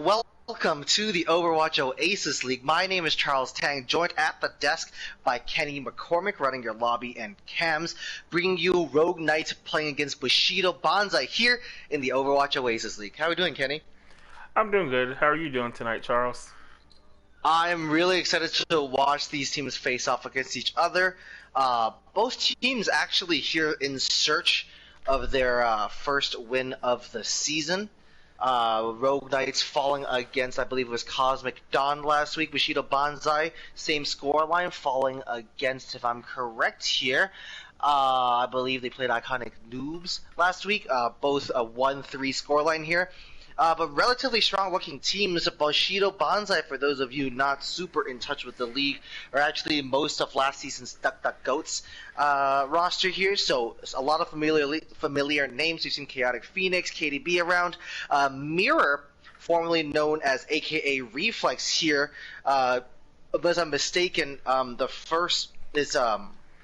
welcome to the Overwatch Oasis League. My name is Charles Tang, joined at the desk by Kenny McCormick, running your lobby and cams, bringing you Rogue Knight playing against Bushido Banzai here in the Overwatch Oasis League. How are we doing, Kenny? I'm doing good. How are you doing tonight, Charles? I'm really excited to watch these teams face off against each other. Both teams actually here in search of their first win of the season. Rogue Knights falling against, I believe it was Cosmic Dawn last week. Bushido Banzai, same scoreline, falling against, if I'm correct here, I believe they played Iconic Noobs last week. Both a 1-3 scoreline here. But relatively strong-looking teams. Bushido Banzai, for those of you not super in touch with the league, are actually most of last season's Duck Goats roster here. So a lot of familiar names. We've seen Chaotic Phoenix, KDB around. Mirror, formerly known as AKA Reflex here. Unless I'm mistaken, the first is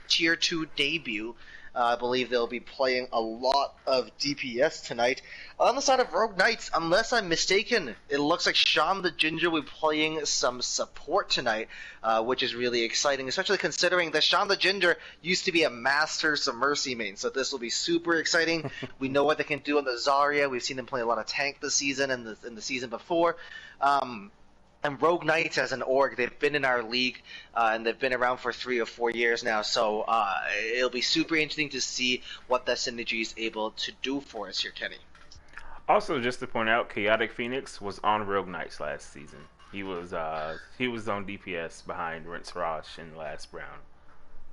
Tier 2 debut. I believe they'll be playing a lot of DPS tonight. On the side of Rogue Knights, unless I'm mistaken, it looks like Sean the Ginger will be playing some support tonight, which is really exciting, especially considering that Sean the Ginger used to be a Masters of Mercy main, so this will be super exciting. We know what they can do on the Zarya. We've seen them play a lot of tank this season and in the season before. And Rogue Knights as an org, they've been in our league, and they've been around for 3 or 4 years now, so it'll be super interesting to see what that synergy is able to do for us here, Kenny. Also, just to point out, Chaotic Phoenix was on Rogue Knights last season. He was on DPS behind Rinse Rosh in the last round.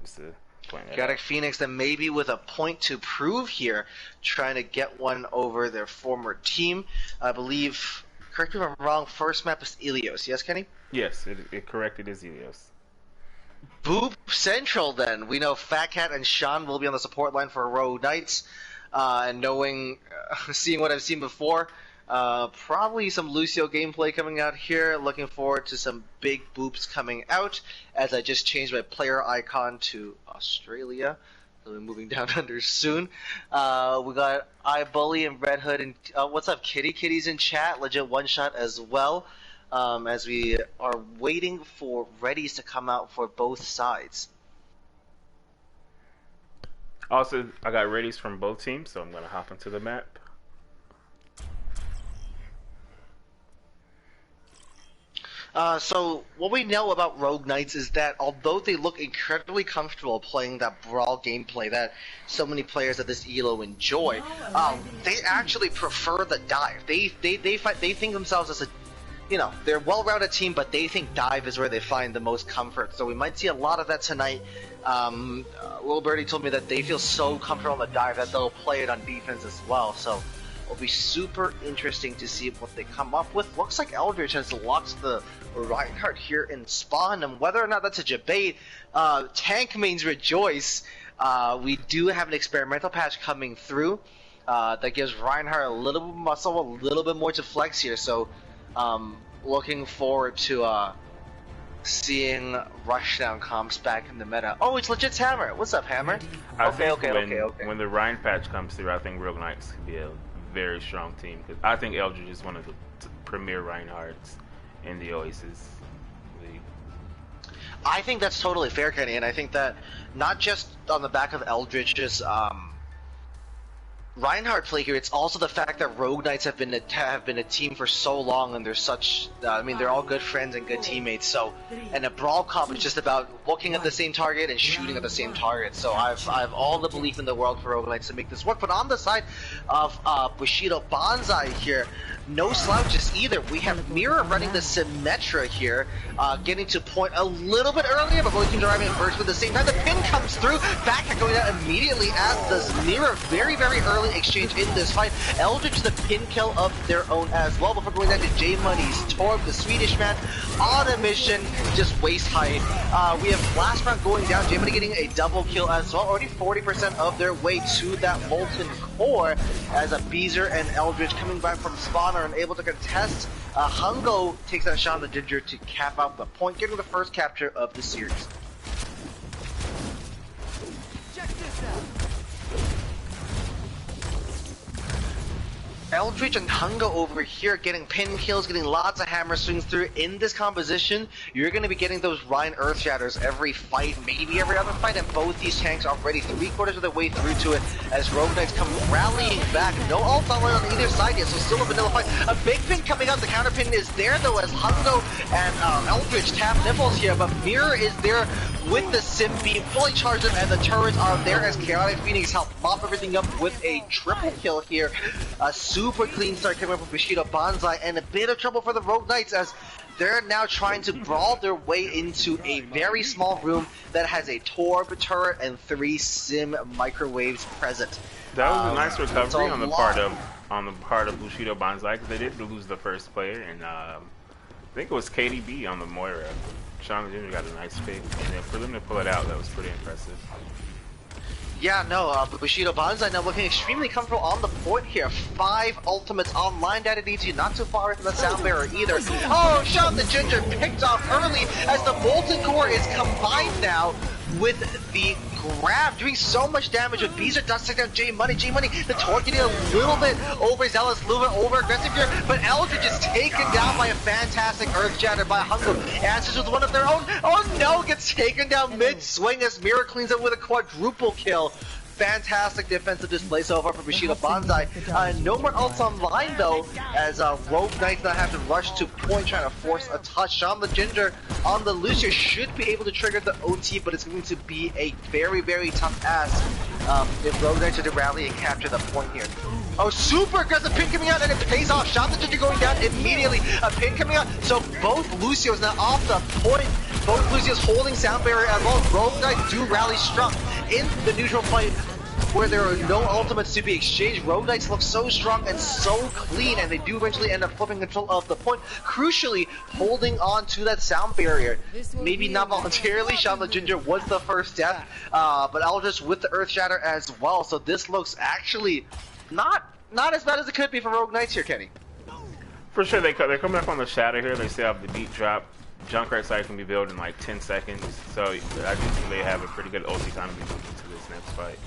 Just to point that Chaotic out. Phoenix then maybe with a point to prove here, trying to get one over their former team. I believe, correct me if I'm wrong, first map is Ilios. Yes, Kenny? Yes, it corrected is Helios. Boop Central then. We know Fat Cat and Sean will be on the support line for Rogue Knights. And seeing what I've seen before, probably some Lucio gameplay coming out here. Looking forward to some big boops coming out as I just changed my player icon to Australia. So we're moving down under soon. We got iBully and Red Hood and what's up, Kitty? Kitty's in chat. Legit one shot as well. As we are waiting for readies to come out for both sides. Also, I got readies from both teams, so I'm going to hop into the map. So what we know about Rogue Knights is that although they look incredibly comfortable playing that brawl gameplay that so many players at this ELO enjoy, they actually prefer the dive. They think themselves as a, they're a well-rounded team, but they think dive is where they find the most comfort. So we might see a lot of that tonight. Lil Birdie told me that they feel so comfortable on the dive that they'll play it on defense as well. So it'll be super interesting to see what they come up with. Looks like Eldritch has locked the Reinhardt here in spawn, and whether or not that's a debate, tank mains rejoice. We do have an experimental patch coming through that gives Reinhardt a little bit of muscle, a little bit more to flex here. So looking forward to seeing Rushdown comps back in the meta. Oh, it's legit Hammer. What's up, Hammer? Okay. When the Ryan patch comes through, I think Rogue Knights could be a very strong team. Because I think Eldritch is one of the premier Reinhardts in the Oasis League. I think that's totally fair, Kenny, and I think that not just on the back of Eldritch's Reinhardt play here, it's also the fact that Rogue Knights have been a team for so long, and they're such, they're all good friends and good teammates. So, and a brawl comp is just about looking at the same target and shooting at the same target. So I have all the belief in the world for Rogue Knights to make this work. But on the side of Bushido Banzai here, no slouches either. We have Mirror running the Symmetra here, getting to point a little bit earlier, but both teams are arriving first. But at the same time, the pin comes through. Backhack going out immediately at the Mirror. Very, very early exchange in this fight. Eldritch the pin kill of their own as well. Before going down to J Money's Torb, the Swedish man, on a mission, just waist height. We have last round going down. J Money getting a double kill as well. Already 40% of their way to that Molten Core as a Beezer and Eldritch coming back from spawn are unable to contest. Hungo takes out Sean the Ginger to cap out the point, getting the first capture of the series. Check this out. Eldritch and Hungo over here getting pin kills, getting lots of hammer swings through. In this composition, you're going to be getting those Rhine Earth Shatters every fight, maybe every other fight, and both these tanks are already 3/4 of the way through to it as Rogue Knights come rallying back. No ult on either side yet, so still a vanilla fight. A big pin coming out, the counter pin is there though as Hungo and Eldritch tap nipples here, but Mirror is there with the Sim beam fully charged up, and the turrets are there as Chaotic Phoenix help mop everything up with a triple kill here. A super clean start coming up from Bushido Banzai, and a bit of trouble for the Rogue Knights as they're now trying to brawl their way into a very small room that has a Torb turret and 3 Sim microwaves present. That was a nice recovery on the part of Bushido Banzai, because they did lose the first player, and I think it was KDB on the Moira. Sean Jr. got a nice pick, and then for them to pull it out, that was pretty impressive. Yeah, no, Bushido Banzai now looking extremely comfortable on the point here. 5 ultimates online, that it needs you not too far from the sound barrier either. Oh, Sean the Ginger picked off early as the Molten Core is combined now with the grab, doing so much damage with Beezer dusting down J Money. The Torque getting a little bit overzealous, a little bit over aggressive here, but Eldritch is taken down by a fantastic Earth Shatter by Hungo. Answers with one of their own. Oh no, gets taken down mid-swing as Mirror cleans up with a quadruple kill. Fantastic defensive display so far for Bushido Banzai. No more ults online though, as Rogue Knights now have to rush to point trying to force a touch. Sean the Ginger on the loose here should be able to trigger the OT, but it's going to be a very, very tough ask if Rogue Knights are to rally and capture the point here. Oh, super aggressive pin coming out, and it pays off. Sean the Ginger going down immediately. A pin coming out, so both Lucio's now off the point. Both Lucio's holding sound barrier as well. Rogue Knights do rally strong in the neutral fight where there are no ultimates to be exchanged. Rogue Knights look so strong and so clean, and they do eventually end up flipping control of the point, crucially holding on to that sound barrier. Maybe not voluntarily, Sean the Ginger was the first death, but Eldritch with the Earth Shatter as well, so this looks actually not as bad as it could be for Rogue Knights here, Kenny. For sure, they're coming up on the Shatter here. They still have the beat drop. Junkrat site can be built in like 10 seconds, so I do think they have a pretty good ulti economy moving into this next fight.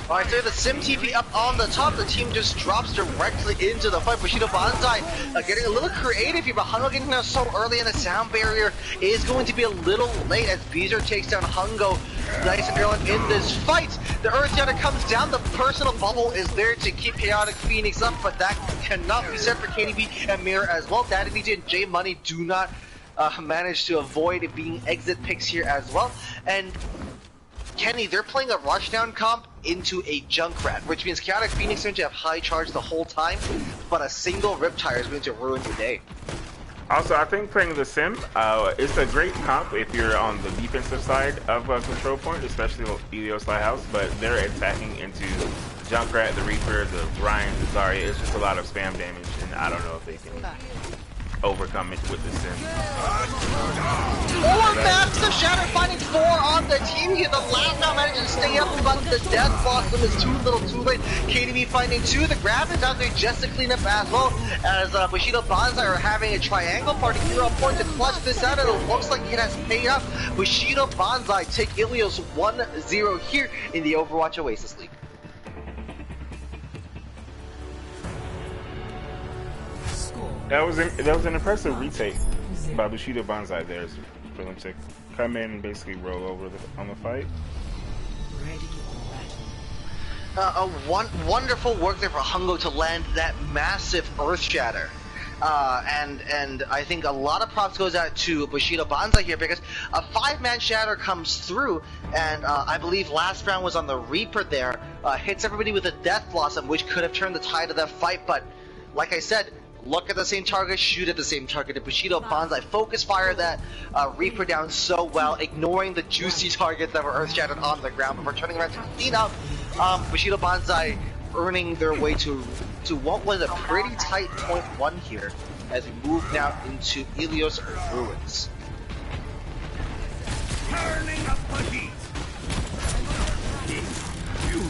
Alright, so the Sim TP up on the top, the team just drops directly into the fight. Bushido Banzai getting a little creative here, but Hungo getting down so early, and the sound barrier is going to be a little late as Beezer takes down Hungo nice and early in this fight. The Earth Shatter comes down, the personal bubble is there to keep Chaotic Phoenix up, but that cannot be said for KDB and Mirror as well. Daddy DJ and J Money do not manage to avoid it being exit picks here as well. And Kenny, they're playing a rushdown comp into a Junkrat, which means Chaotic Phoenix is going to have high charge the whole time, but a single Riptire is going to ruin your day. Also, I think playing the Sim, it's a great comp if you're on the defensive side of a control point, especially Ilios Lighthouse, but they're attacking into Junkrat, the Reaper, the Ryan, the Zarya. It's just a lot of spam damage, and I don't know if they can overcome it with the Sim. 4 maps of Shatter, finding 4 on the team here. The last now managed to stay up, but the Death Blossom is too little too late. KDB finding 2. The grab is out there just to clean up as well, as Bushido Banzai are having a triangle party here on point to clutch this out, and it looks like it has paid off. Bushido Banzai take Ilios 1-0 here in the Overwatch Oasis League. That was an impressive retake by Bushido Banzai there for them to come in and basically roll over on the fight. Wonderful work there for Hungo to land that massive Earth Shatter. And I think a lot of props goes out to Bushido Banzai here, because a 5-man Shatter comes through, and I believe last round was on the Reaper there, hits everybody with a Death Blossom, which could have turned the tide of that fight, but like I said, look at the same target, shoot at the same target. And Bushido Banzai focus fire that Reaper down so well, ignoring the juicy targets that were earth shattered on the ground before turning around to clean up. Bushido Banzai earning their way to what was a pretty tight point 1 here as we move now into Ilios Ruins.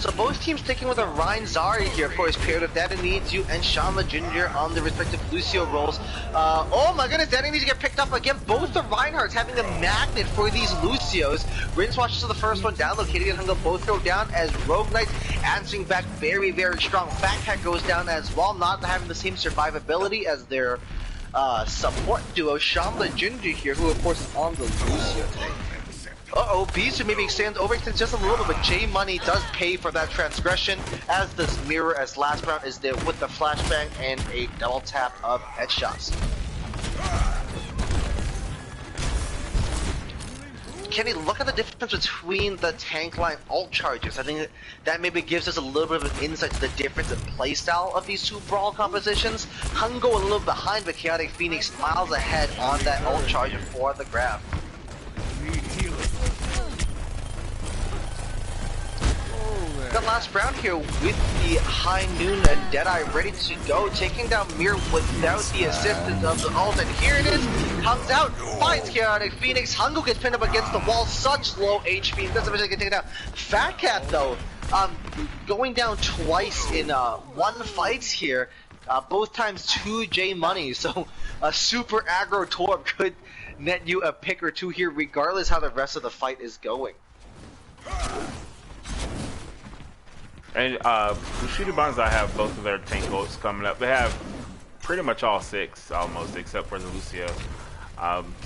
So both teams sticking with a Ryan Zari here, of course, paired with Daddy Needs You and Sean the Ginger on the respective Lucio roles. Oh my goodness, Daddy Needs to get picked up again. Both the Reinhardts having a magnet for these Lucios. Rinse watches to the first one down, located and Hungo both throw down as Rogue Knights answering back very, very strong. Fat Cat goes down as well, not having the same survivability as their support duo, Sean the Ginger here, who of course is on the Lucio today. Uh-oh, Bijou maybe overextends just a little bit, but J Money does pay for that transgression, as does Mirror, as last round is there with the flashbang and a double tap of headshots. Kenny, look at the difference between the tank line ult charges. I think that maybe gives us a little bit of an insight to the difference in playstyle of these two brawl compositions. Hungo a little behind, but Chaotic Phoenix miles ahead on that ult charge for the grab. The last round here with the High Noon and Deadeye ready to go, taking down Mir without the assistance of the ult, and here it is, comes out, finds Chaotic Phoenix. Hungo gets pinned up against the wall, such low HP, doesn't eventually get taken down. Fat Cat though, going down twice in one fight here, both times 2 J Money, so a super aggro Torb could net you a pick or two here regardless how the rest of the fight is going. And Bushido Banzai have both of their tank ults coming up. They have pretty much all 6 almost, except for the Lucio.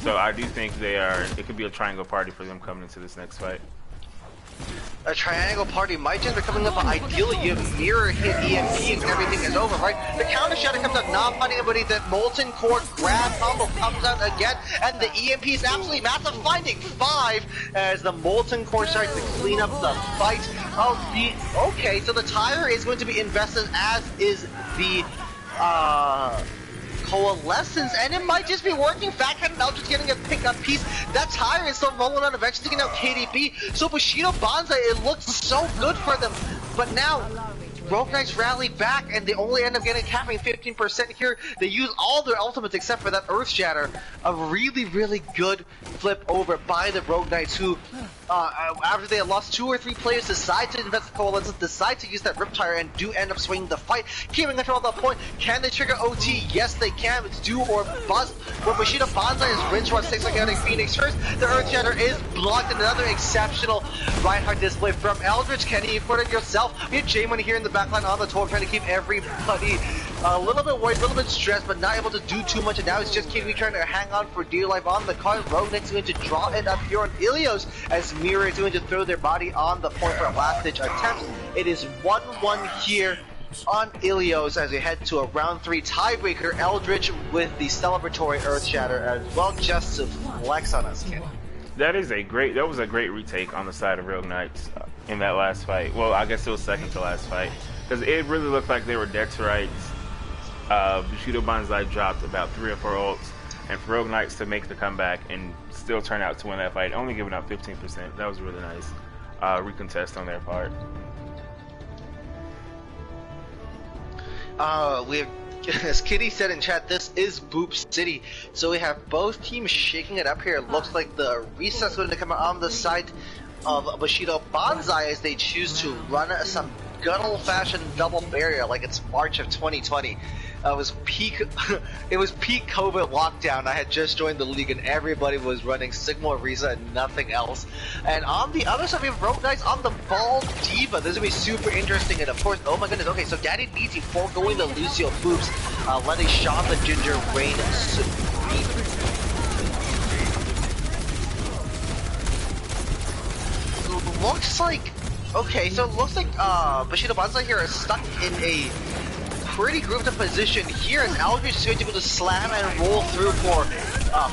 So I do think it could be a triangle party for them coming into this next fight. A triangle party might just be coming up, but ideally you mirror hit EMP and everything is over, right? The counter shatter comes out, not finding anybody. That Molten Core grab combo comes out again, and the EMP is absolutely massive, finding 5 as the Molten Core starts to clean up the fight. Okay, so the tire is going to be invested, as is the Coalescence, and it might just be working. Fat Cat now just getting a piece. That tire is still rolling on, eventually taking out KDB. So Bushido Banzai, it looks so good for them, but now Rogue Knights rally back, and they only end up getting capping 15% here. They use all their ultimates except for that Earth Shatter. A really, really good flip over by the Rogue Knights, who, after they had lost 2 or 3 players, decide to invest the Coalescence, decide to use that Riptire, and do end up swinging the fight. Keeping control at that point. Can they trigger OT? Yes, they can. It's do or bust. But Bushido Banzai is Rinse Rod 6 against Phoenix first. The Earth Shatter is blocked, and another exceptional Reinhardt display from Eldritch. Kenny, you put it yourself. We have J-Money here in the backline on the tour, trying to keep everybody a little bit worried, a little bit stressed, but not able to do too much. And now it's just KDB trying to hang on for dear life on the card. Rogue Knights going to draw it up here on Ilios, as Mirror is going to throw their body on the point for a last ditch attempt. It is 1-1 here on Ilios as we head to a round 3 tiebreaker. Eldritch with the celebratory Earth Shatter as well, just to flex on us, Kenny. That was a great retake on the side of Rogue Knights in that last fight. Well, I guess it was second to last fight, because it really looked like they were dead to rights. Bushido Banzai dropped about 3 or 4 ults, and for Rogue Knights to make the comeback and still turn out to win that fight, only giving up 15%. That was really nice recontest on their part. We have, as Kitty said in chat, this is Boop City. So we have both teams shaking it up here. It looks like the reset's going to come out on the side of Bushido Banzai as they choose to run some good old-fashioned double barrier like it's March of 2020. It was peak COVID lockdown. I had just joined the league and everybody was running Sigma Risa and nothing else. And on the other side we have Rogue Knights on the Ball Diva. This is going to be super interesting, and of course, oh my goodness, okay, so Daddy Needs You foregoing the Lucio Boops, letting Sean the Ginger reign supreme. Looks like, okay, so it looks like Bushido Banzai here is stuck in a pretty grouped up position here, as Eldritch is going to be able to slam and roll through for,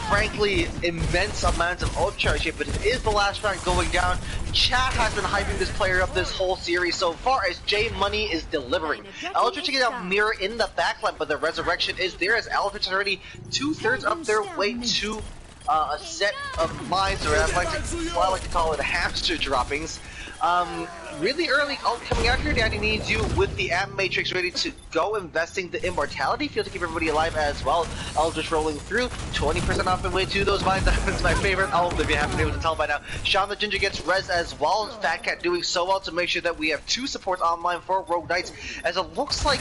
frankly, immense amounts of ult charge here, but it is the last round going down. Chat has been hyping this player up this whole series so far, as J Money is delivering. Eldritch taking out Mirror in the backline, but the resurrection is there, as Eldritch is already 2/3 up their way to a set of mines, or I like to call it hamster droppings. Really early ult coming out here. Daddy needs you with the Amp Matrix ready to go, investing the Immortality field to keep everybody alive as well. Eldritch rolling through, 20% off the way to those mines. That's my favorite ult, if you haven't been able to tell by now. Sean the Ginger gets res as well. Fat Cat doing so well to make sure that we have 2 supports online for Rogue Knights, as it looks like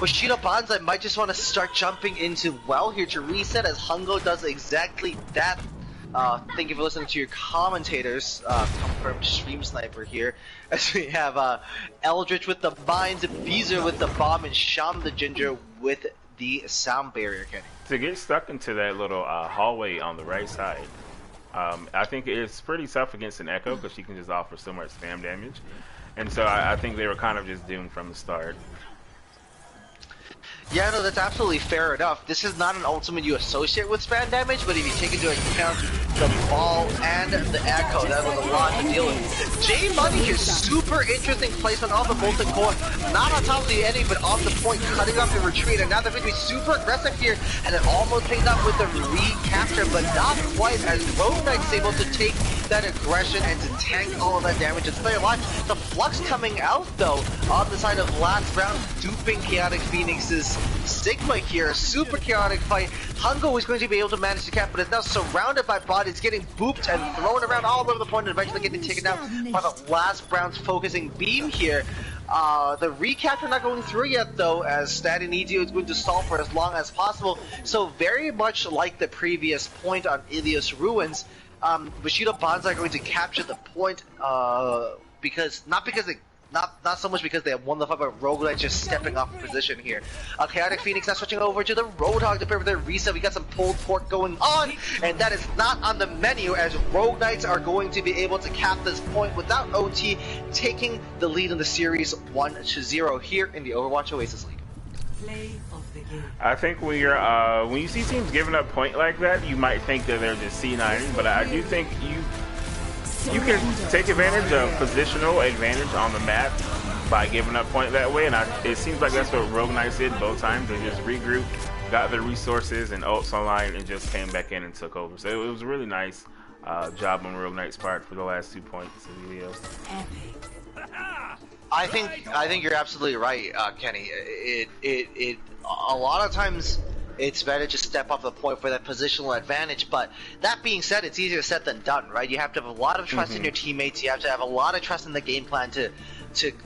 Bushido Banzai might just want to start jumping into well here to reset, as Hungo does exactly that. Thank you for listening to your commentators. Confirmed stream sniper here, as we have Eldritch with the mines, Beezer with the bomb, and Sham the Ginger with the sound barrier. Kenny, to get stuck into that little hallway on the right side, I think it's pretty tough against an Echo because she can just offer so much spam damage, and so I think they were kind of just doomed from the start. Yeah, no, that's absolutely fair enough. This is not an ultimate you associate with spam damage, but if you take into account the ball and the echo, that was a lot to deal with. J Money here, super interesting placement off the Molten Core, not on top of the enemy, but off the point, cutting off the retreat, and now they're going to be super aggressive here, and it almost pays off with the recapture, but not quite, as Rogue Knight's able to take that aggression and to tank all of that damage and stay alive. The Flux coming out, though, on the side of last round, duping Chaotic Phoenix's Sigma here. Super chaotic fight. Hungo is going to be able to manage to cap, but is now surrounded by bodies, getting booped and thrown around all over the point, and eventually getting taken out by the last round's focusing beam here. The recapture not going through yet, though, as Statty Nizio is going to stall for as long as possible. So very much like the previous point on Ilios Ruins, Bushido Banzai are going to capture the point, not so much because they have won the fight, but Rogue Knight just stepping off position here. Chaotic Phoenix now switching over to the Roadhog to prepare for their reset. We got some pulled pork going on, and that is not on the menu, as Rogue Knights are going to be able to cap this point without OT, taking the lead in the series 1-0 here in the Overwatch Oasis League. I think when you see teams giving up point like that, you might think that they're just C9ing, but I do think you can take advantage of positional advantage on the map by giving up point that way, and it seems like that's what Rogue Knights did both times. They just regrouped, got their resources and ults online, and just came back in and took over. So it was a really nice job on Rogue Knights' part for the last 2 points of the video. I think you're absolutely right, Kenny. It a lot of times it's better to step off the point for that positional advantage, but that being said, it's easier said than done, right? You have to have a lot of trust in your teammates, you have to have a lot of trust in the game plan to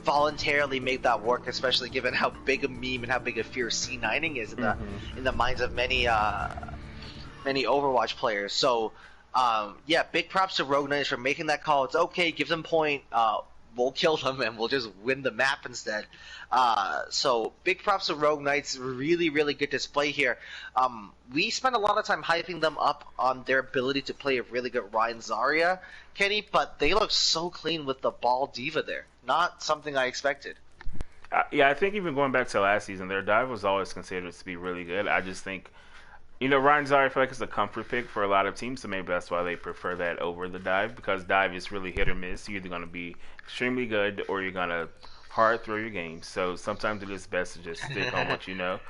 voluntarily make that work, especially given how big a meme and how big a fear C9ing is in the minds of many Overwatch players. So yeah, big props to Rogue Knights for making that call. It's okay, give them point, we'll kill them and we'll just win the map instead. So big props to Rogue Knights. Really, really good display here. We spent a lot of time hyping them up on their ability to play a really good Ryan Zarya, Kenny, but they look so clean with the ball diva there. Not something I expected. Yeah, I think even going back to last season, their dive was always considered to be really good. I just think, Ryan Zarya, I feel like it's a comfort pick for a lot of teams, so maybe that's why they prefer that over the dive, because dive is really hit or miss. You're either going to be extremely good or you're going to hard throw your game. So sometimes it is best to just stick on what you know.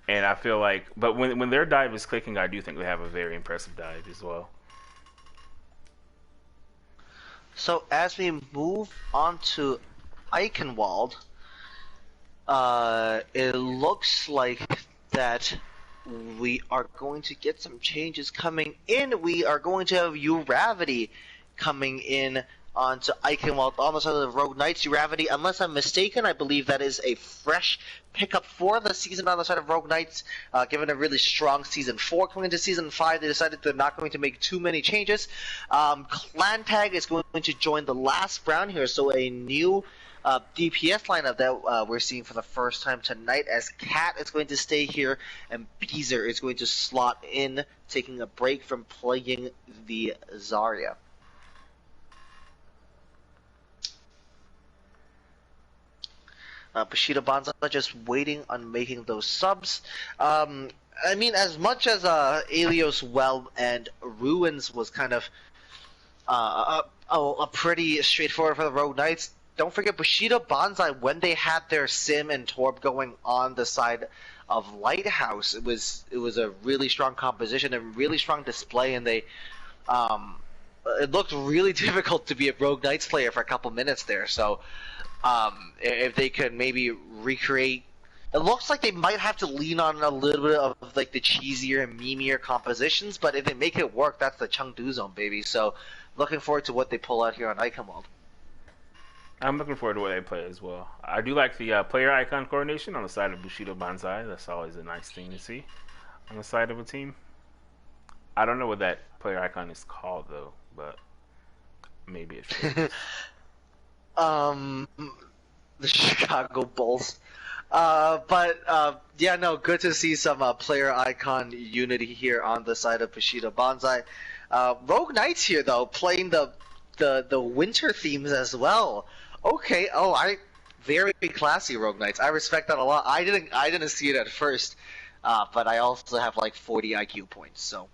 And I feel like, but when their dive is clicking, I do think they have a very impressive dive as well. So as we move on to Eichenwald, it looks like that we are going to get some changes coming in. We are going to have Uravity coming in onto Eichenwald on the side of the Rogue Knights. Uravity, unless I'm mistaken, I believe that is a fresh pickup for the season on the side of Rogue Knights. Given a really strong Season 4 coming into Season 5, they decided they're not going to make too many changes. Clan Tag is going to join the last round here, so a new DPS lineup that we're seeing for the first time tonight, as Cat is going to stay here and Beezer is going to slot in, taking a break from playing the Zarya. Bushido Banzai just waiting on making those subs. I mean, as much as Alios Well and Ruins was kind of a pretty straightforward for the Rogue Knights, don't forget Bushido Banzai, when they had their Sim and Torb going on the side of Lighthouse, it was a really strong composition and really strong display, and they it looked really difficult to be a Rogue Knights player for a couple minutes there. So if they could maybe recreate, it looks like they might have to lean on a little bit of like the cheesier and memeier compositions. But if they make it work, that's the Chengdu zone, baby. So looking forward to what they pull out here on Eichenwald. I'm looking forward to what they play as well. I do like the player icon coordination on the side of Bushido Banzai. That's always a nice thing to see on the side of a team. I don't know what that player icon is called though, but maybe it should. The Chicago Bulls. Yeah, no, good to see some player icon unity here on the side of Bushido Banzai. Rogue Knights here though, playing the winter themes as well. Okay, very classy Rogue Knights. I respect that a lot. I didn't see it at first, but I also have like 40 IQ points, so.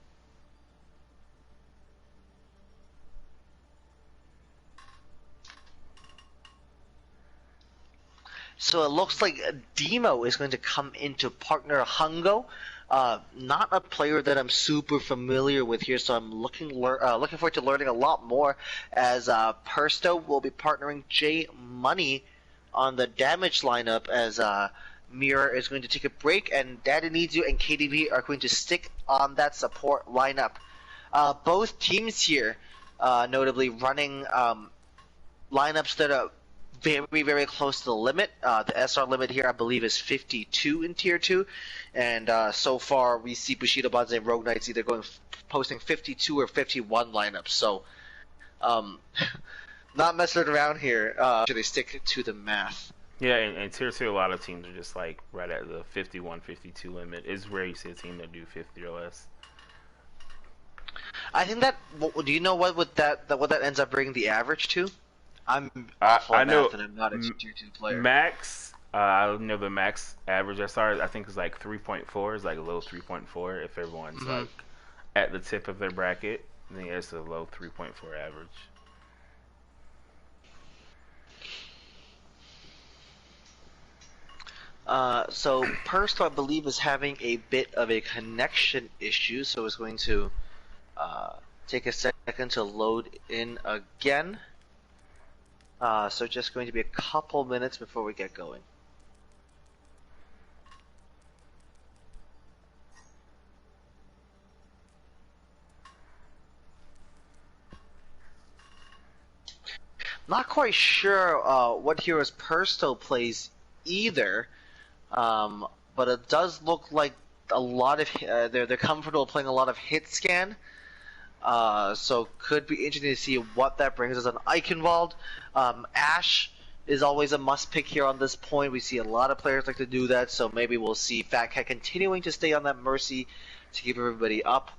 So it looks like Demo is going to come into partner Hungo. Not a player that I'm super familiar with here, so I'm looking forward to learning a lot more as Persto will be partnering J Money on the damage lineup as Mirror is going to take a break, and Daddy Needs You and KDB are going to stick on that support lineup. Both teams here, notably running lineups that are very, very close to the limit. The SR limit here, I believe, is 52 in Tier 2. And so far, we see Bushido Banzai and Rogue Knights either posting 52 or 51 lineups. So, not messing around here. They stick to the math. Yeah, and Tier 2, a lot of teams are just like right at the 51, 52 limit. It's rare you see a team that do 50 or less. I think that. Do you know what that ends up bringing the average to? I'm awful at math, and I'm not a Tier 2 player. Max, I know the max average SR, I think is like 3.4, is like a low 3.4 if everyone's like at the tip of their bracket. I think it's a low 3.4 average. So Persto, I believe, is having a bit of a connection issue, so it's going to take a second to load in again. So just going to be a couple minutes before we get going. Not quite sure what heroes Persto plays either, but it does look like a lot of they're comfortable playing a lot of hit scan. So could be interesting to see what that brings us on Eichenwald. Ashe is always a must pick here on this point. We see a lot of players like to do that, so maybe we'll see Fat Cat continuing to stay on that Mercy to keep everybody up.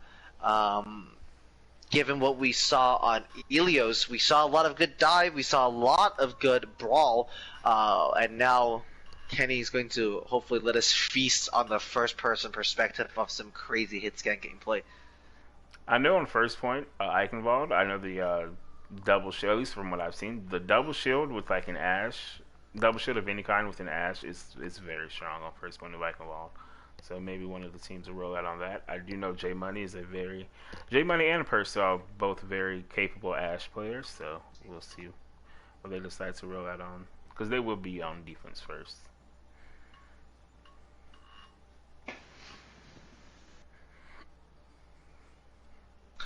Given what we saw on Ilios, we saw a lot of good dive, we saw a lot of good brawl, and now Kenny's going to hopefully let us feast on the first person perspective of some crazy hit scan gameplay. I know on first point, Eichenwald, I know the double shield, at least from what I've seen, the double shield with like an Ashe, double shield of any kind with an Ashe is very strong on first point of Eichenwald. So maybe one of the teams will roll out on that. I do know J Money is J Money and Perso are both very capable Ashe players, so we'll see what they decide to roll out on, because they will be on defense first.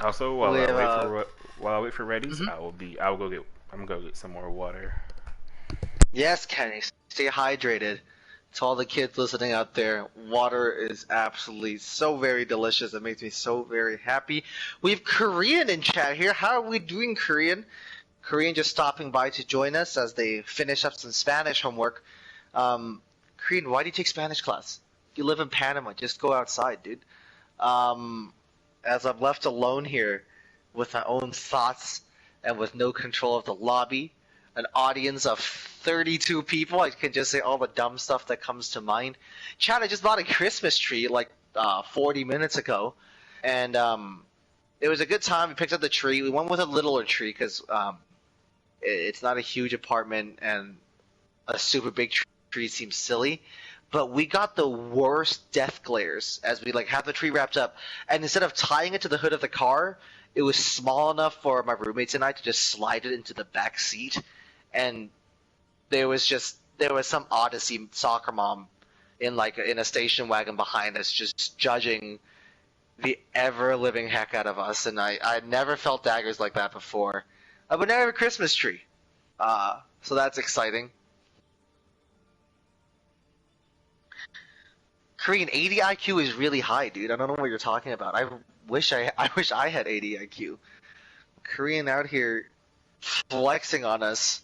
Also, while I wait for Reddies, I'm gonna go get some more water. Yes, Kenny, stay hydrated. To all the kids listening out there, water is absolutely so very delicious. It makes me so very happy. We have Korean in chat here. How are we doing, Korean? Korean just stopping by to join us as they finish up some Spanish homework. Korean, why do you take Spanish class? You live in Panama. Just go outside, dude. As I'm left alone here with my own thoughts and with no control of the lobby, an audience of 32 people, I can just say all the dumb stuff that comes to mind. Chad, I just bought a Christmas tree like 40 minutes ago, and it was a good time. We picked up the tree. We went with a littler tree because it's not a huge apartment, and a super big tree seems silly. But we got the worst death glares as we like have the tree wrapped up, and instead of tying it to the hood of the car, it was small enough for my roommates and I to just slide it into the back seat, and there was some Odyssey soccer mom in a station wagon behind us just judging the ever living heck out of us, and I never felt daggers like that before. But now I have a Christmas tree, so that's exciting. Korean 80 IQ is really high, dude. I don't know what you're talking about. I wish I had 80 IQ. Korean out here flexing on us.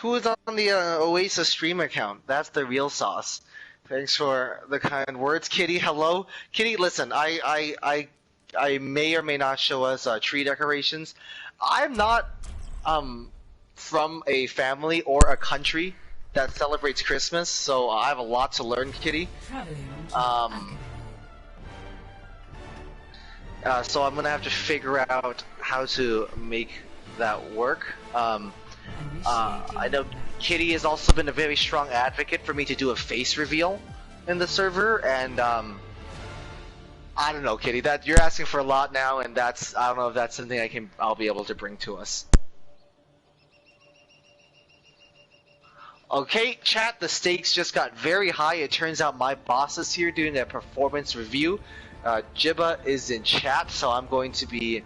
Who's on the Oasis stream account? That's the real sauce. Thanks for the kind words, Kitty. Hello, Kitty. Listen, I may or may not show us tree decorations. I'm not from a family or a country that celebrates Christmas, so I have a lot to learn, Kitty. So I'm gonna have to figure out how to make that work. I know Kitty has also been a very strong advocate for me to do a face reveal in the server, and I don't know, Kitty, that you're asking for a lot now, and I don't know if that's something I'll be able to bring to us. Okay, chat, the stakes just got very high. It turns out my boss is here doing a performance review. Jibba is in chat, so I'm going to be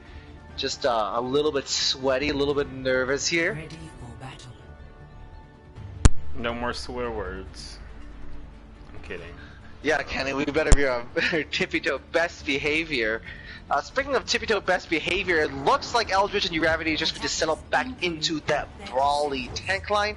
just a little bit sweaty, a little bit nervous here. Ready for battle. No more swear words. I'm kidding. Yeah, Kenny, we better be on tippy-toe best behavior. Speaking of tippy-toe best behavior, it looks like Eldritch and Uravity is just going to settle back into that brawly tank line,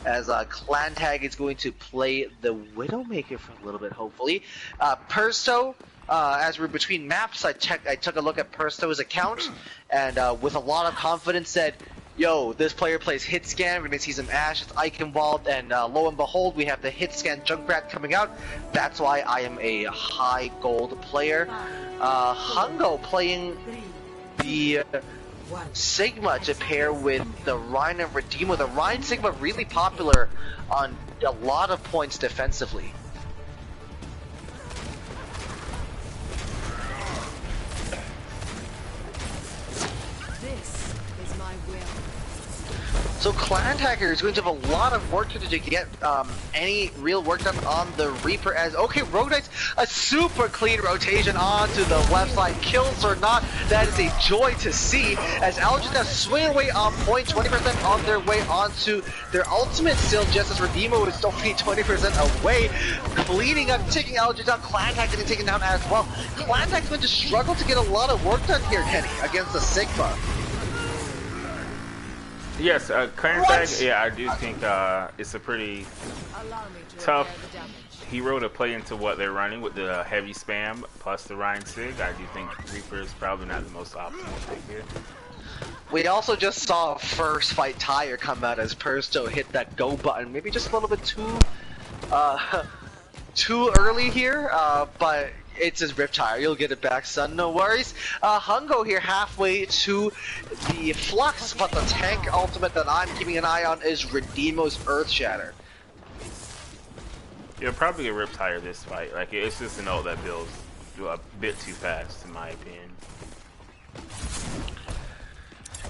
as Clan Tag is going to play the Widowmaker for a little bit, hopefully. Persto, as we're between maps, I took a look at Persto's account, and with a lot of confidence said, yo, this player plays hit scan, we're gonna see some Ashe, it's Eichenwald, and lo and behold, we have the hit scan Junkrat coming out. That's why I am a high gold player. Hungo playing the Sigma to pair with the Rhine and Redeemer. The Rhine Sigma really popular on a lot of points defensively. So Clan Hacker is going to have a lot of work to do to get any real work done on the Reaper as, okay, Rogue Knight's a super clean rotation onto the left side. Kills or not, that is a joy to see as Algin now swing away on point, 20% on their way onto their ultimate still, just as Redeemo is still 20% away. Cleaning up, taking Algin down, Clan Hacker getting taken down as well. Clan Hacker's going to struggle to get a lot of work done here, Kenny, against the Sigma. Yes, Clan Tag, yeah, I do think it's a pretty tough hero to play into what they're running with the heavy spam plus the Rhine Sig. I do think Reaper is probably not the most optimal pick here. We also just saw a first fight tire come out as Persto hit that go button. Maybe just a little bit too early here, but it's his rip tire. You'll get it back, son. No worries. Hungo here halfway to the Flux, but the tank ultimate that I'm keeping an eye on is Redeemo's Earth Shatter. You'll probably get rip tire this fight. Like, it's just an ult that builds a bit too fast, in my opinion.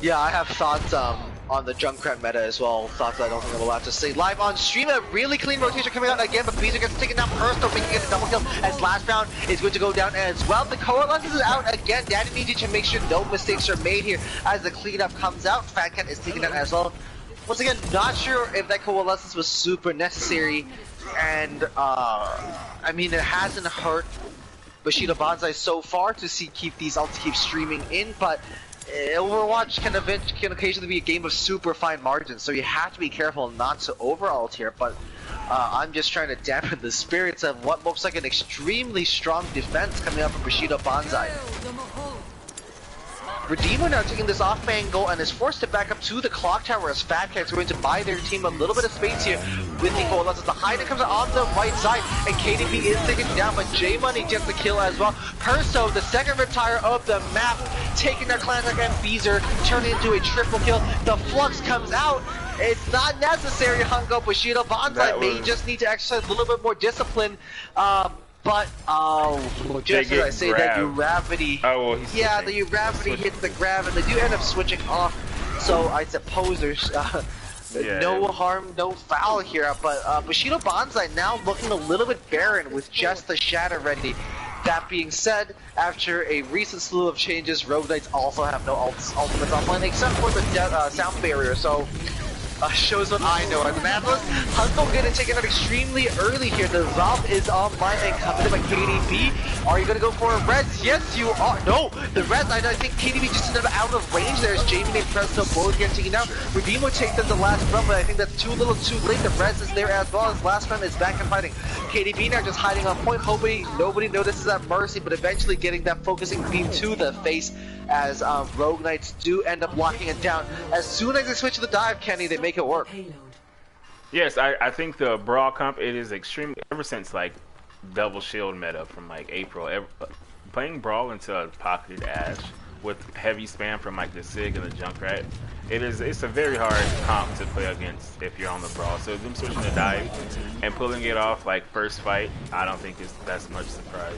Yeah, I have thoughts on the Junkrat meta as well. Thoughts I don't think I'm allowed to say live on stream. A really clean rotation coming out again, but Beezer gets taken down first, making it a double kill as last round is going to go down as well. The Coalescence is out again. Daddy needed to make sure no mistakes are made here as the cleanup comes out. Fat Cat is taken down as well. Once again, not sure if that Coalescence was super necessary, and I mean, it hasn't hurt Bushido Banzai so far to keep these ults keep streaming in, but Overwatch can occasionally be a game of super fine margins, so you have to be careful not to over-ult here, but I'm just trying to dampen the spirits of what looks like an extremely strong defense coming up from Bushido Banzai. Redeemer now taking this off angle and is forced to back up to the clock tower as Fat Cat's going to buy their team a little bit of space here with the goal. As the Hyder comes on the right side and KDB is taken down, but J Money gets the kill as well. Perso, the second retire of the map, taking their Clantac and Beezer, turning into a triple kill. The Flux comes out. It's not necessary, Hungo. Bushido Banzai may just need to exercise a little bit more discipline. But just as I say, that Uravity, yeah, the Uravity hits the grab, and they do end up switching off. So I suppose there's no harm, no foul here. But Bushido Banzai now looking a little bit barren with just the Shatter ready. That being said, after a recent slew of changes, Rogue Knights also have no ultimates offline except for the sound barrier. So. Shows what I know as an analyst. Hunko getting taken out extremely early here. The Zop is online and covered by KDB. Are you going to go for a res? Yes, you are. No, the res, I think KDB just ended up out of range there as Jamie and Presto both getting taken out. Redeemo takes them the last run, but I think that's too little too late. The res is there as well as last run is back and fighting. KDB now just hiding on point, hoping nobody notices that Mercy, but eventually getting that focusing beam to the face as Rogue Knights do end up locking it down. As soon as they switch to the dive, Kenny, they make it work. Yes, I think the Brawl comp, it is extremely, ever since like double shield meta from like April, playing Brawl into a pocketed Ashe with heavy spam from like the Sig and the Junkrat, it's a very hard comp to play against if you're on the Brawl. So them switching to dive and pulling it off like first fight, I don't think that's much surprise.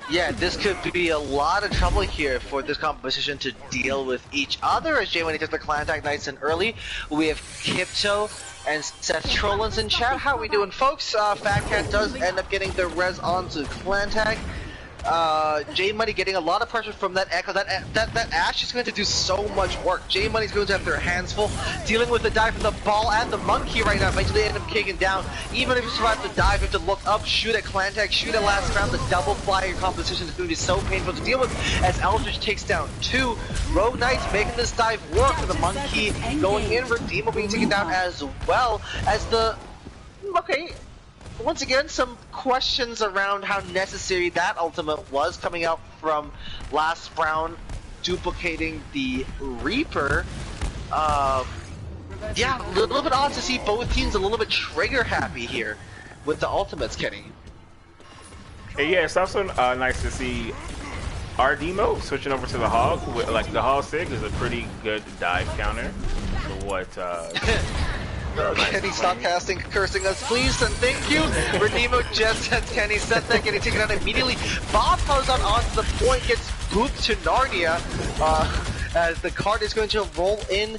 Yeah, this could be a lot of trouble here for this competition to deal with each other as J1 takes the Clantac nice and early. We have Kipto and Seth Trollins in chat. How are we doing, folks? Fat Cat does end up getting the res onto Clantac. J Money getting a lot of pressure from that Echo. That Ashe is going to do so much work. J Money's going to have their hands full, dealing with the dive from the ball and the monkey right now. Eventually they end up kicking down. Even if you survive the dive, you have to look up, shoot at Clantac, shoot at last round. The double flyer composition is going to be so painful to deal with as Eldritch takes down 2. Rogue Knights making this dive work with the monkey going in. Redeemo being taken down as well as the... Okay. Once again, some questions around how necessary that ultimate was coming out from last round, duplicating the Reaper. Yeah, a little bit odd to see both teams a little bit trigger happy here with the ultimates, Kenny. Yeah, it's also nice to see our demo switching over to the Hog. Like the Hog Sig is a pretty good dive counter for what. Kenny, stop casting, cursing us, please, and thank you. Redeemo just as Kenny said that, getting taken out immediately. Bob comes out onto the point, gets booped to Narnia, as the card is going to roll in.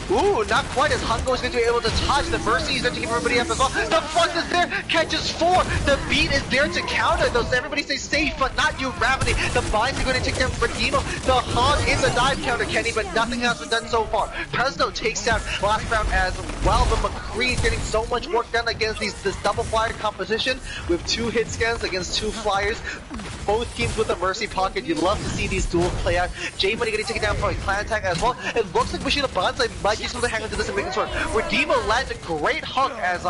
Ooh, not quite as Hungo is going to be able to touch. The Mercy is going to keep everybody up as well. The Flux is there, catches 4. The beat is there to counter those. Everybody stays safe, but not you, Gravity. The binds are going to take down Redeemo. The Hog is a dive counter, Kenny, but nothing has been done so far. Presto takes down last round as well, but McCree is getting so much work done against this double flyer composition with 2 hit scans against 2 flyers. Both teams with a Mercy pocket. You'd love to see these duels play out. J Money getting taken down by Clantac as well. It looks like Bushido Banzai might use something to hang on to this and make it short. Redeemo lands a great hook as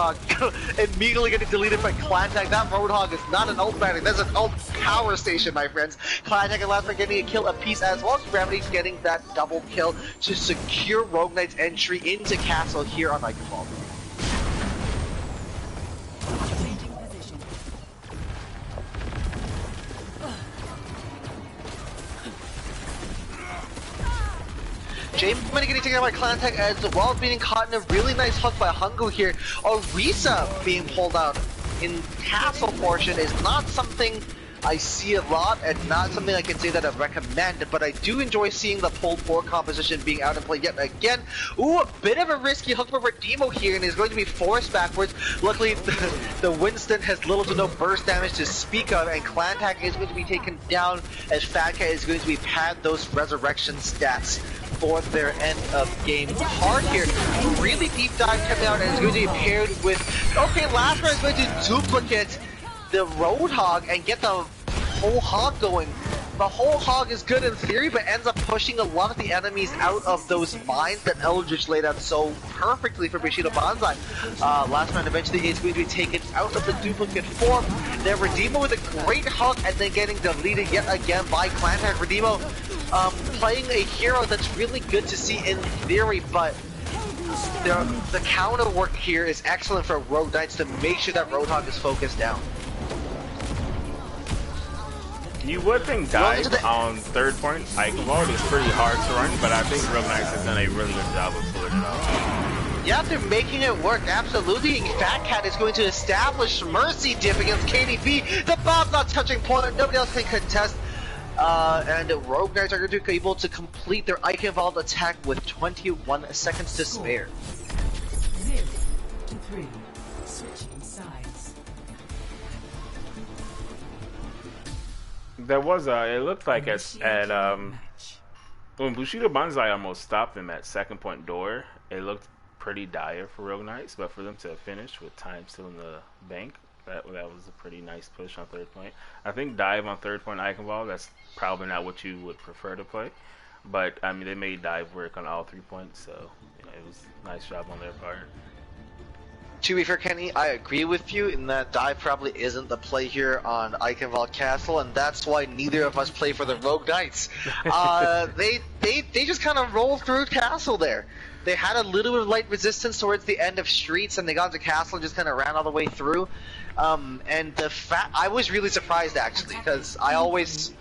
immediately getting deleted by Clantac. That Roadhog is not an ult battery, that's an ult power station, my friends. Clantac and last getting a kill apiece as well as Gravity getting that double kill to secure Rogue Knight's entry into Castle here on Nightfall. J Money getting taken out by Clantac as well as being caught in a really nice hook by Hungo here. Orisa being pulled out in Castle portion is not something I see a lot and not something I can say that I recommend, but I do enjoy seeing the pulled 4 composition being out and play yet again. Ooh, a bit of a risky hook for Redeemo here and is going to be forced backwards. Luckily, the Winston has little to no burst damage to speak of, and Clantac is going to be taken down as Fat Cat is going to be pad those resurrection stats for their end of game card here. Really deep dive coming out and it's going to be paired with, okay, last round is going to duplicate the Roadhog and get the whole hog going. The whole hog is good in theory, but ends up pushing a lot of the enemies out of those mines that Eldritch laid out so perfectly for Bushido Banzai. Last round eventually is going to be taken out of the duplicate form. Then Redeemo with a great hug and then getting deleted yet again by Clantac. Redeemo playing a hero that's really good to see in theory, but the counter work here is excellent for Rogue Knights to make sure that Roadhog is focused down. You would think dive on third point Eichenwald is pretty hard to run, but I think Rogue Knights has done a really good job of pulling it off. Yeah, they're making it work, absolutely. Fat Cat is going to establish Mercy dip against KDB. The bomb not touching point, nobody else can contest. And Rogue Knights are going to be able to complete their Eichenwald attack with 21 seconds to spare. 0-3, switching sides. There was it looked like when Bushido Banzai almost stopped him at second point door, it looked pretty dire for Rogue Knights, but for them to finish with time still in the bank, that was a pretty nice push on third point. I think dive on third point Eichenwald, that's probably not what you would prefer to play, but I mean they made dive work on all 3 points, so it was a nice job on their part. To be fair, Kenny, I agree with you in that dive probably isn't the play here on Eichenwald Castle, and that's why neither of us play for the Rogue Knights. They just kind of rolled through Castle there. They had a little bit of light resistance towards the end of Streets, and they got to Castle and just kind of ran all the way through. And I was really surprised actually, because I always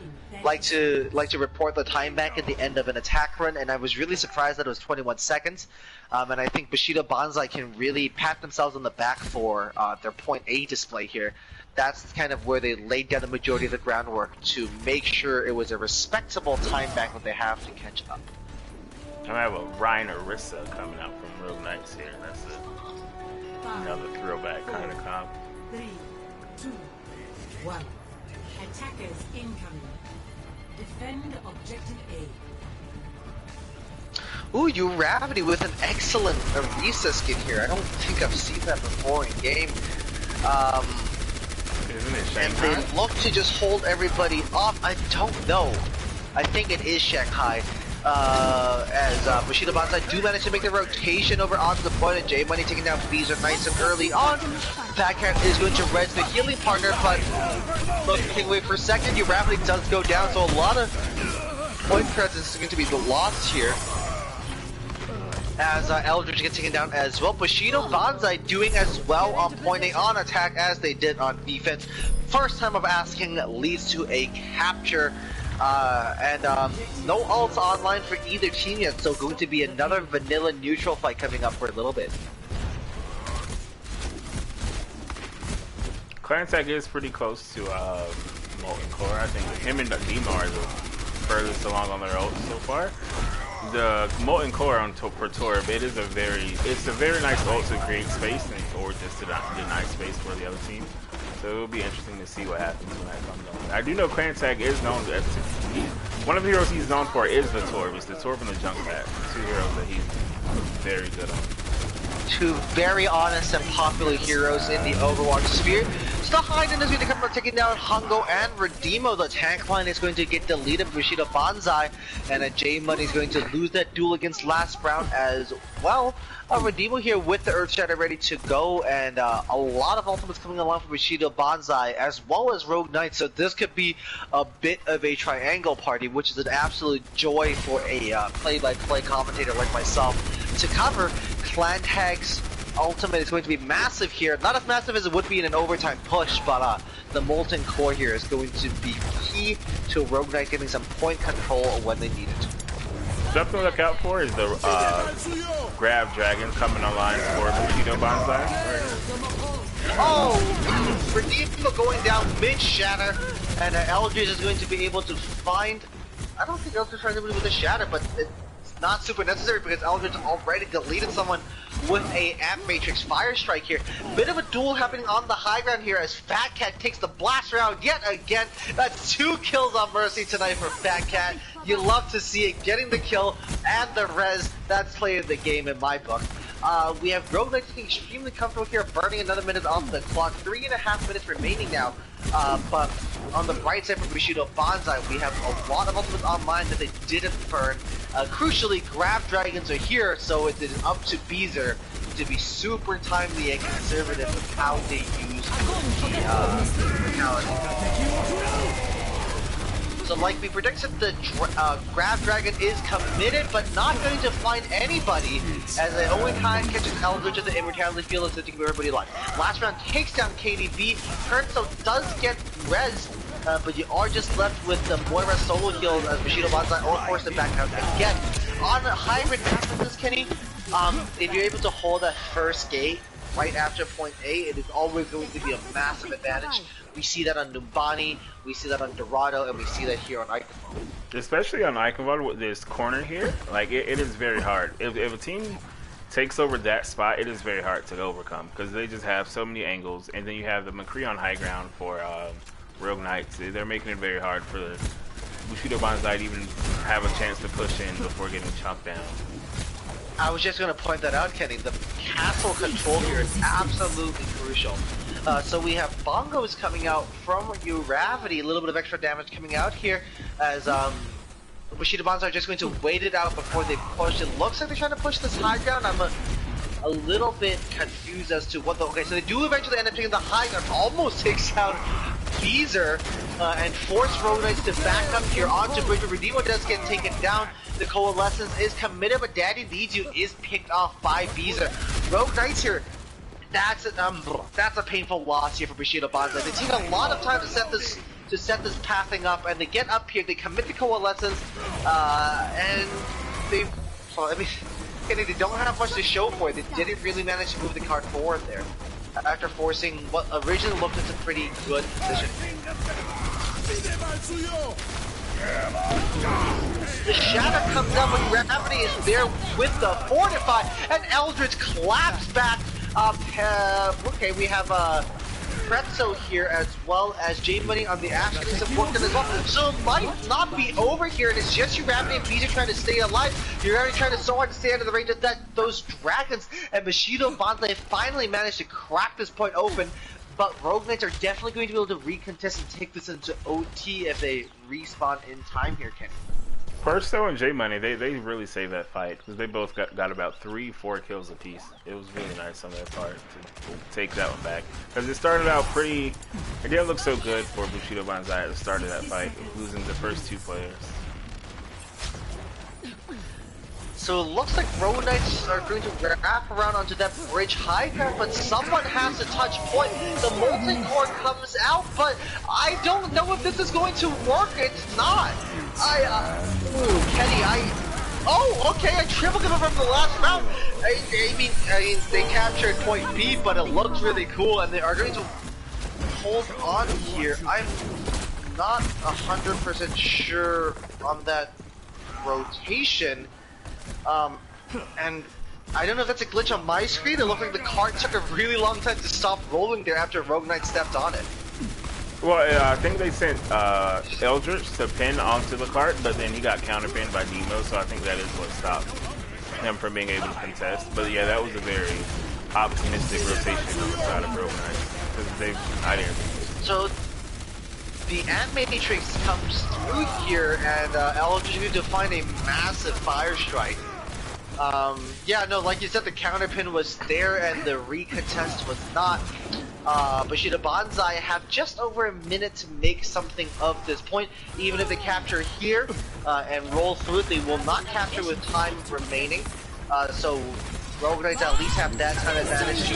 like to report the time back at the end of an attack run, and I was really surprised that it was 21 seconds. And I think Bushido Banzai can really pat themselves on the back for their point A display here. That's kind of where they laid down the majority of the groundwork to make sure it was a respectable time back that they have to catch up. I have a Ryan Orisa coming out from Rogue Knights here. That's another throwback kind of comp. 3, 2, 1. Attackers incoming. Defend objective A. Ooh, you Ravity with an excellent Orisa skin here. I don't think I've seen that before in game. Isn't it And Shanghai? they look to just hold everybody off. I don't know. I think it is Shanghai. As Bushido Banzai do manage to make the rotation over onto the point, and J Money taking down Beezer nice and early on. Fat Cat is going to res the healing partner, but looking away for a second, your Ravity does go down, so a lot of point presence is going to be lost here. As Eldridge gets taken down as well. Bushido Banzai doing as well on point A on attack as they did on defense. First time of asking leads to a capture. And no ults online for either team yet, so going to be another vanilla neutral fight coming up for a little bit. Clansack is pretty close to Molten Core. I think him and Dima are the furthest along on their ults so far. The Molten Core on for Torb, it's a very nice ult to create space or just to deny space for the other team. So it'll be interesting to see what happens when that comes on. I do know Clansack is known as one of the heroes he's known for is the Torb. It's the Torb and the Junkrat, 2 heroes that he's very good on. 2 very honest and popular heroes in the Overwatch sphere. So the Heiden is going to come out taking down Hungo and Redeemo. The tank line is going to get deleted. Bushido Banzai and J Money is going to lose that duel against last round as well. Redeemo here with the Earth Shatter ready to go, and a lot of ultimates coming along for Bushido Banzai as well as Rogue Knight. So this could be a bit of a triangle party, which is an absolute joy for a play-by-play commentator like myself to cover. Clan Tag's ultimate is going to be massive here. Not as massive as it would be in an overtime push, but the Molten Core here is going to be key to Rogue Knight getting some point control when they need it. Something to look out for is the Grab Dragon coming online for Bushido Banzai. Oh! Redeemo going down mid-shatter, and Eldridge is going to be able to find... I don't think Eldridge is trying to with a shatter, but it's not super necessary because Eldridge already deleted someone with a Amp Matrix Fire Strike here. Bit of a duel happening on the high ground here as Fat Cat takes the blast round yet again. That's 2 kills on Mercy tonight for Fat Cat. You love to see it, getting the kill and the res. That's play of the game in my book. We have Rogue Knight looking extremely comfortable here, burning another minute off the clock. 3.5 minutes remaining now. But on the bright side for Bushido Banzai, we have a lot of ultimates online that they didn't burn. Crucially, Grab Dragons are here, so it is up to Beezer to be super timely and conservative with how they use the So like we predicted, the Grab Dragon is committed, but not going to find anybody, as the only kind catches Eldritch at the immortality field and sitting everybody alive. Last round takes down KDB. Kernso does get res, but you are just left with the Moira solo heal as Bushido Banzai or force to back out again. On a hybrid map like this, Kenny, if you're able to hold that first gate right after point A, it is always going to be a massive advantage. We see that on Numbani, we see that on Dorado, and we see that here on Icon. Especially on Icon with this corner here, like it is very hard. If a team takes over that spot, it is very hard to overcome because they just have so many angles, and then you have the McCree on high ground for Rogue Knights. They're making it very hard for the Bushido Banzai to even have a chance to push in before getting chopped down. I was just going to point that out, Kenny. The castle control here is absolutely crucial. So we have bongos coming out from Uravity, a little bit of extra damage coming out here as Bushido Banzai are just going to wait it out before they push. It looks like they're trying to push this high ground. I'm a little bit confused as to what the... Okay, so they do eventually end up taking the high ground, almost takes down Beezer, and force Rogue Knights to back up here onto Bridge. Redeemo does get taken down. The Coalescence is committed, but Daddy Leads You is picked off by Beezer. Rogue Knights here, that's a painful loss here for Bushido Banzai. They take a lot of time to set this pathing up, and they get up here, they commit the Coalescence, and they... Well, I mean, they don't have much to show for it. They didn't really manage to move the card forward there, after forcing what originally looked as a pretty good position. The Shatter comes up when Gravity is there with the Fortify, and Eldritch claps back. Okay, we have Prezzo here as well as J-Money on the Ashes have worked as well. So it might not be over here, and it's just Uravity and Beezer trying to stay alive. Uravity trying to so hard to stay out of the range of those dragons, and Bushido Banzai finally managed to crack this point open. But Rogue Knights are definitely going to be able to recontest and take this into OT if they respawn in time here, Kenny. Perso and J-Money, they really saved that fight because they both got about 3-4 kills apiece. It was really nice on their part to take that one back because it started out pretty... It didn't look so good for Bushido Banzai at the start of that fight, losing the first 2 players. So it looks like Rogue Knights are going to wrap around onto that bridge high ground, but someone has to touch point. The multi-core comes out, but I don't know if this is going to work. It's not. Kenny, oh, okay, I triple him from the last round. I mean, they captured point B, but it looks really cool, and they are going to hold on here. I'm not 100% sure on that rotation. And I don't know if that's a glitch on my screen. It looked like the cart took a really long time to stop rolling there after Rogue Knight stepped on it. Well, I think they sent Eldritch to pin onto the cart, but then he got counterpinned by Demo, so I think that is what stopped him from being able to contest. But yeah, that was a very optimistic rotation on the side of Rogue Knight. I didn't. So the Animatrix comes through here, and Eldritch is going to find a massive fire strike. Yeah, no, like you said, the counterpin was there and the recontest was not. Bushido Banzai have just over a minute to make something of this point. Even if they capture here and roll through it, they will not capture with time remaining. So Rogue Knights at least have that kind of advantage to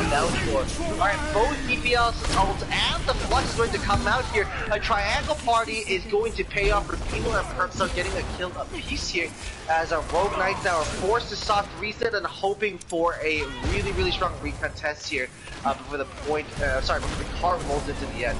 vouch for. Alright, both DPL's ult and the Flux is going to come out here. A triangle party is going to pay off for Pino and Perpso getting a kill apiece here, as our Rogue Knights now are forced to soft reset and hoping for a really, really strong recontest here before the point, before the cart rolls into the end.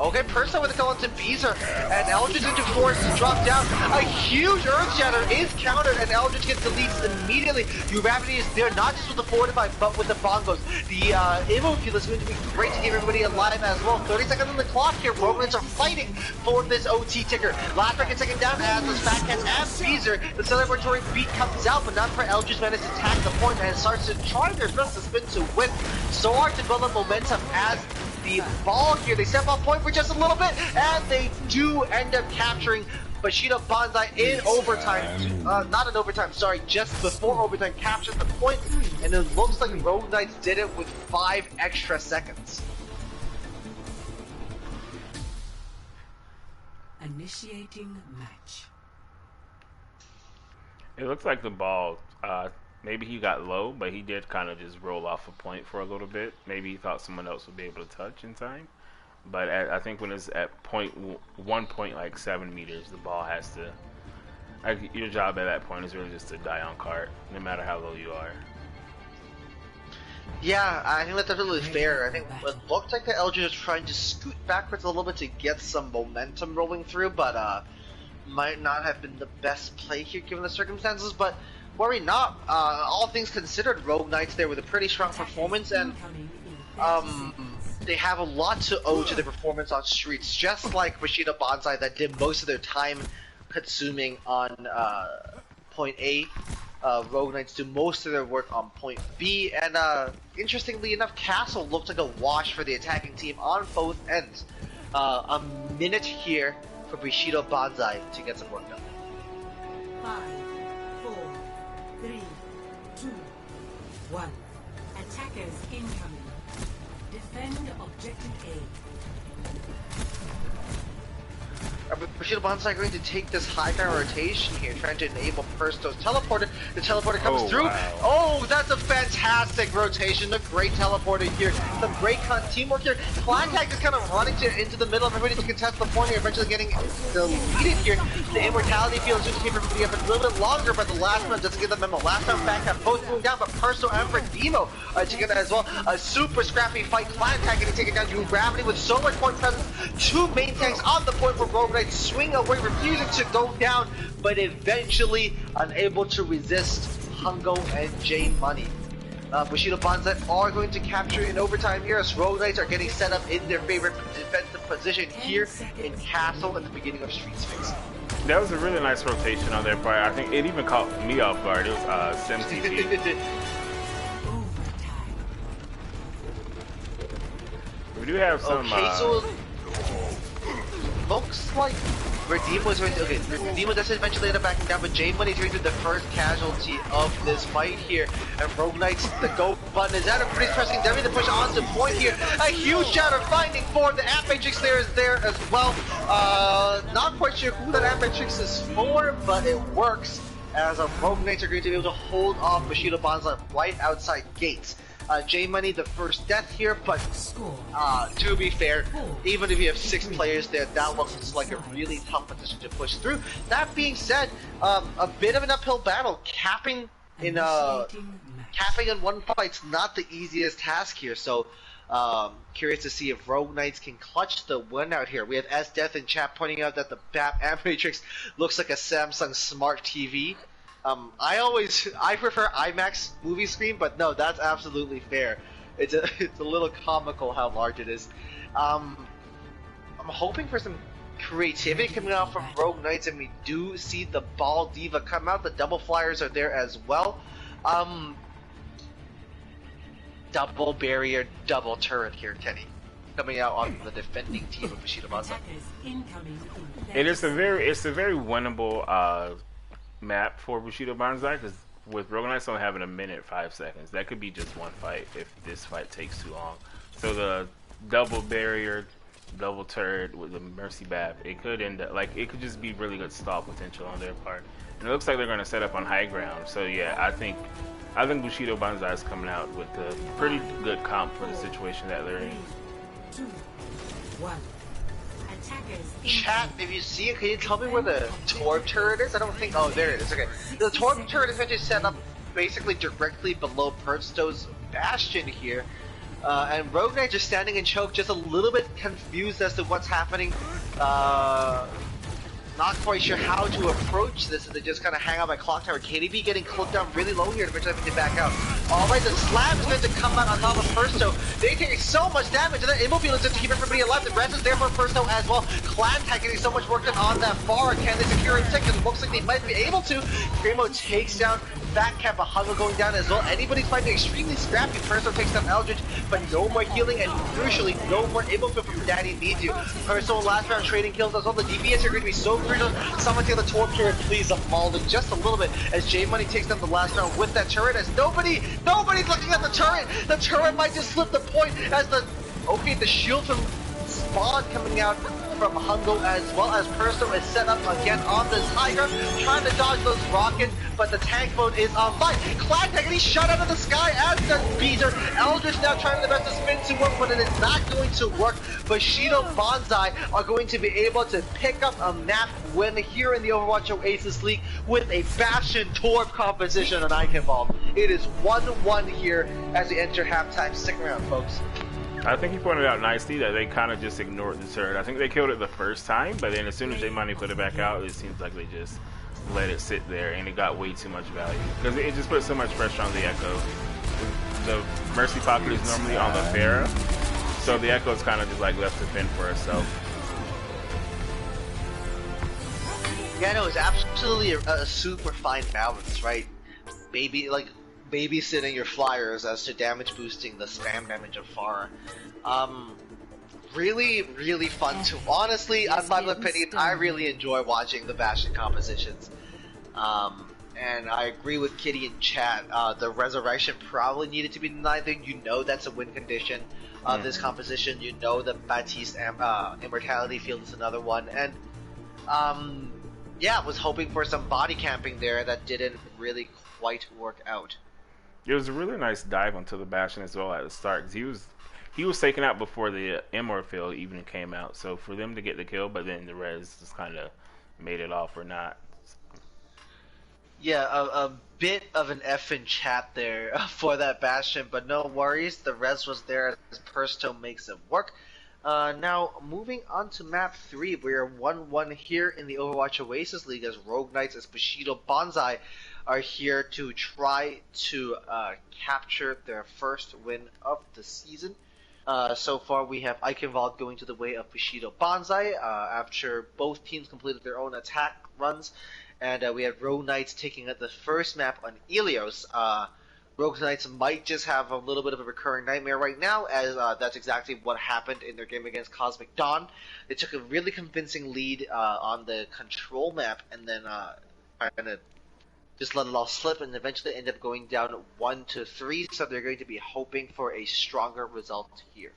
Okay, Perso with a call into Beezer, and Eldritch into force to drop down. A huge Earth Shatter is countered, and Eldritch gets the leads immediately. Uravity is there, not just with the Fortify, but with the Bongos. The Evo Field is going to be great to keep everybody alive as well. 30 seconds on the clock here. Rogue Knights are fighting for this OT ticker. Last bracket taken down as the Fat Cat and Beezer. The celebratory beat comes out, but not for Eldritch managed to attack the point and starts to try their best to spin to win. So hard to build up momentum as the ball here. They step off point for just a little bit, and they do end up capturing Bushido Banzai in overtime. Not in overtime, sorry, just before overtime, captures the point, and it looks like Rogue Knights did it with 5 extra seconds. Initiating match. It looks like the ball, maybe he got low, but he did kind of just roll off a point for a little bit. Maybe he thought someone else would be able to touch in time. But I think when it's at 1.7 meters, the ball has to. Your job at that point is really just to die on cart, no matter how low you are. Yeah, I think that's definitely fair. I think it looked like the Eldritch was trying to scoot backwards a little bit to get some momentum rolling through, but might not have been the best play here given the circumstances. But worry not. All things considered, Rogue Knights there with a pretty strong performance, and they have a lot to owe to their performance on streets, just like Bushido Banzai that did most of their time consuming on point A. Rogue Knights do most of their work on point B, and interestingly enough, Castle looked like a wash for the attacking team on both ends. A minute here for Bushido Banzai to get some work done. 5, 4, 3, 2, 1. Attackers incoming. Defend objective A. Bushido Banzai going to take this high ground rotation here, trying to enable Persto's teleporter. The teleporter comes through. Wow. Oh, that's a fantastic rotation. A great teleporter here. Some great teamwork here. Clantac is kind of running into the middle of everybody to contest the point here, eventually getting deleted here. The immortality field is just keep everybody up a little bit longer, but the last one doesn't give them memo. Last time back have both moving down, but Persto and Demo together as well. A super scrappy fight. Clantac getting taken down to gravity with so much point presence. Two main tanks on the point for Rogue Knights swing away, refusing to go down, but eventually unable to resist Hungo and J Money. Bushido Banzai are going to capture in overtime here as Rogue Knights are getting set up in their favorite defensive position here in Castle at the beginning of Street Sphinx. That was a really nice rotation on their part. I think it even caught me off guard. It was Sim TP. We do have some. Okay, so looks like Redeemo is going to. Okay, Redeemo does eventually end up backing down, but J Money is going to be the first casualty of this fight here. And Rogue Knights, the go button is out. Everybody's pressing W to push on to point here. A huge shatter finding for the Amp Matrix there is there as well. Not quite sure who that Amp Matrix is for, but it works as Rogue Knights are going to be able to hold off Bushido Banzai right outside gates. J Money the first death here, but to be fair, even if you have 6 players there, that looks like a really tough position to push through. That being said, a bit of an uphill battle. Capping in one fight's not the easiest task here, so curious to see if Rogue Knights can clutch the win out here. We have S Death in chat pointing out that the BAP Amp Matrix looks like a Samsung Smart TV. I prefer IMAX movie screen, but no, that's absolutely fair. It's a little comical how large it is. I'm hoping for some creativity coming out from Rogue Knights, and we do see the Ball Diva come out. The double flyers are there as well. Double barrier, double turret here, Kenny, coming out on the defending team of Bushido Banzai. It's a very winnable map for Bushido Banzai, because with Rogue Knights only having a minute 5 seconds, that could be just one fight if this fight takes too long. So the double barrier, double turret with the Mercy BAP, it could end up it could just be really good stall potential on their part. And it looks like they're going to set up on high ground. So yeah, I think Bushido Banzai is coming out with a pretty good comp for the situation that they're in. 3, 2, 1. Chat, if you see it, can you tell me where the Torb turret is? I don't think. Oh, there it is. Okay. The Torb turret is going to set up basically directly below Persto's Bastion here. And Rogue Knight just standing in choke, just a little bit confused as to what's happening. Not quite sure how to approach this, and they just kind of hang out by Clock Tower. KDB getting cloaked down really low here to eventually have to back out. Alright, the slab is going to come out on top of Persto. They take so much damage, and that Immobile is just to keep everybody alive. The rest is there for Persto as well. Clantac getting so much work done on that bar. Can they secure a ticket? It looks like they might be able to. Primo takes down Fat Cat, but Hungo going down as well. Anybody's fighting extremely scrappy. Persto takes down Eldritch, but no more healing, and crucially, no more Immobile from Daddy Needs You. Persto last round trading kills as well. The DPS are going to be so crucial. Someone take the Torb turret, please. I'm mauled just a little bit as J Money takes down the last round with that turret. As nobody's looking at the turret. The turret might just slip the point as the shield from Spawn coming out from Hungo as well as Perso is set up again on this Tiger, trying to dodge those rockets, but the tank mode is online. Clag getting shot out of the sky as does Beezer. Eldritch now trying their best to spin to work, but it is not going to work. Bushido, Banzai are going to be able to pick up a map win here in the Overwatch Oasis League with a Bastion Torb composition on Eichenwald. It is 1-1 here as we enter halftime. Stick around, folks. I think he pointed out nicely that they kind of just ignored the turret. I think they killed it the first time, but then as soon as J-Money put it back out, it seems like they just let it sit there, and it got way too much value. Because it just put so much pressure on the Echo. The Mercy Pocket is normally on the Pharah, so the Echo is kind of just like left to fend for herself. Yeah, no, it's absolutely a super fine balance, right? Babysitting your flyers as to damage boosting the spam damage of Pharah. Really, really fun to honestly, on my opinion, I really enjoy watching the Bastion compositions. And I agree with Kitty in chat. The resurrection probably needed to be denied. You know that's a win condition of this composition. You know the Baptiste Immortality Field is another one. And yeah, was hoping for some body camping there that didn't really quite work out. It was a really nice dive onto the Bastion as well at the start, because he was taken out before the Immort field even came out. So for them to get the kill, but then the res just kind of made it off or not. Yeah, a bit of an F in chat there for that Bastion, but no worries. The res was there as Persto makes it work. Now, moving on to map 3, we are 1-1 here in the Overwatch Oasis League as Rogue Knights, as Bushido, Banzai are here to try to capture their first win of the season. So far, we have Eichenwald going to the way of Bushido, Banzai after both teams completed their own attack runs, and we had Rogue Knights taking up the first map on Ilios. Rogue Knights might just have a little bit of a recurring nightmare right now, as that's exactly what happened in their game against Cosmic Dawn. They took a really convincing lead on the control map, and then kind of just let it all slip, and eventually end up going down 1-3. So they're going to be hoping for a stronger result here.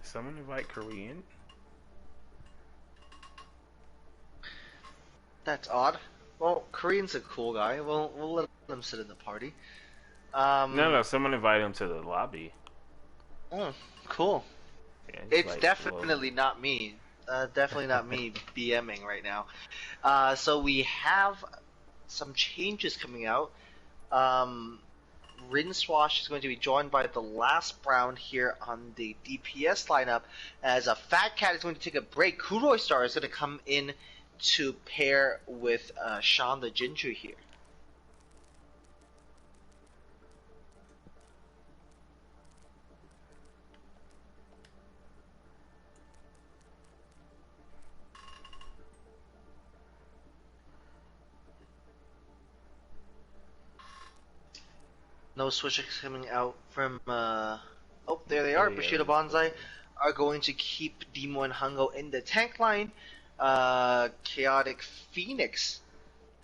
Someone invite Korean? That's odd. Well, Korean's a cool guy. We'll let him sit in the party. No, someone invite him to the lobby. Oh, cool. Yeah, It's like, definitely not me. Definitely not me BMing right now. So we have some changes coming out. Rinswash is going to be joined by the last Brown here on the DPS lineup, as a Fat Cat is going to take a break. Kuroi Star is going to come in to pair with Sean the Ginger here. No switches coming out from oh, there they are. Bushido, Banzai are going to keep Demo and Hungo in the tank line. Chaotic Phoenix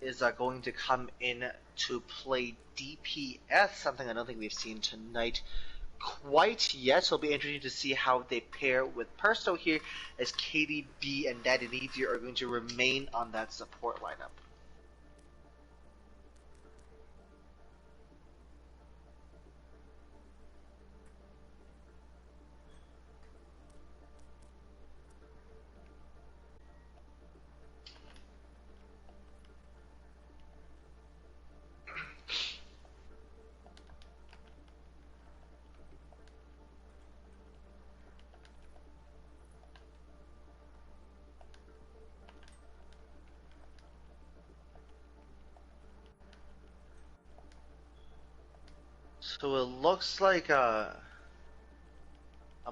is going to come in to play DPS, something I don't think we've seen tonight quite yet. So it'll be interesting to see how they pair with Persto here, as KDB and Daddy Neezy are going to remain on that support lineup. So it looks like I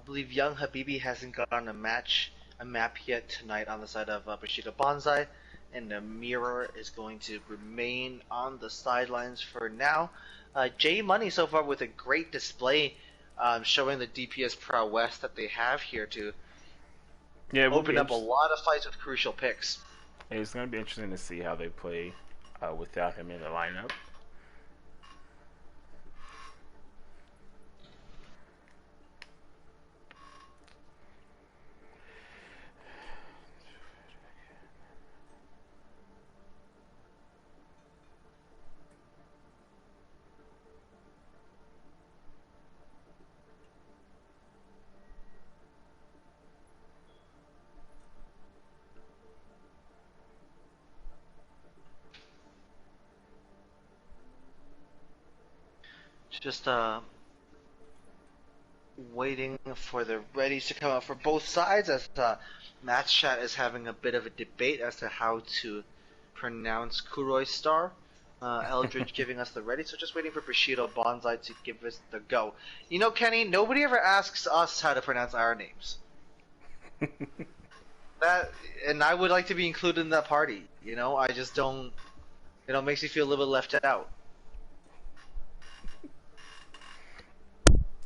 believe Young Habibi hasn't gotten a map yet tonight on the side of Bushido, Banzai, and the Mirror is going to remain on the sidelines for now. J Money so far with a great display showing the DPS prowess that they have here to Yeah, it will open be up a lot of fights with crucial picks. It's going to be interesting to see how they play without him in the lineup. Just waiting for the readies to come out for both sides as Match Chat is having a bit of a debate as to how to pronounce Kuroi Star. Eldridge giving us the ready, so just waiting for Bushido Banzai to give us the go. You know, Kenny, nobody ever asks us how to pronounce our names. And I would like to be included in that party. You know, I just don't. It makes me feel a little bit left out.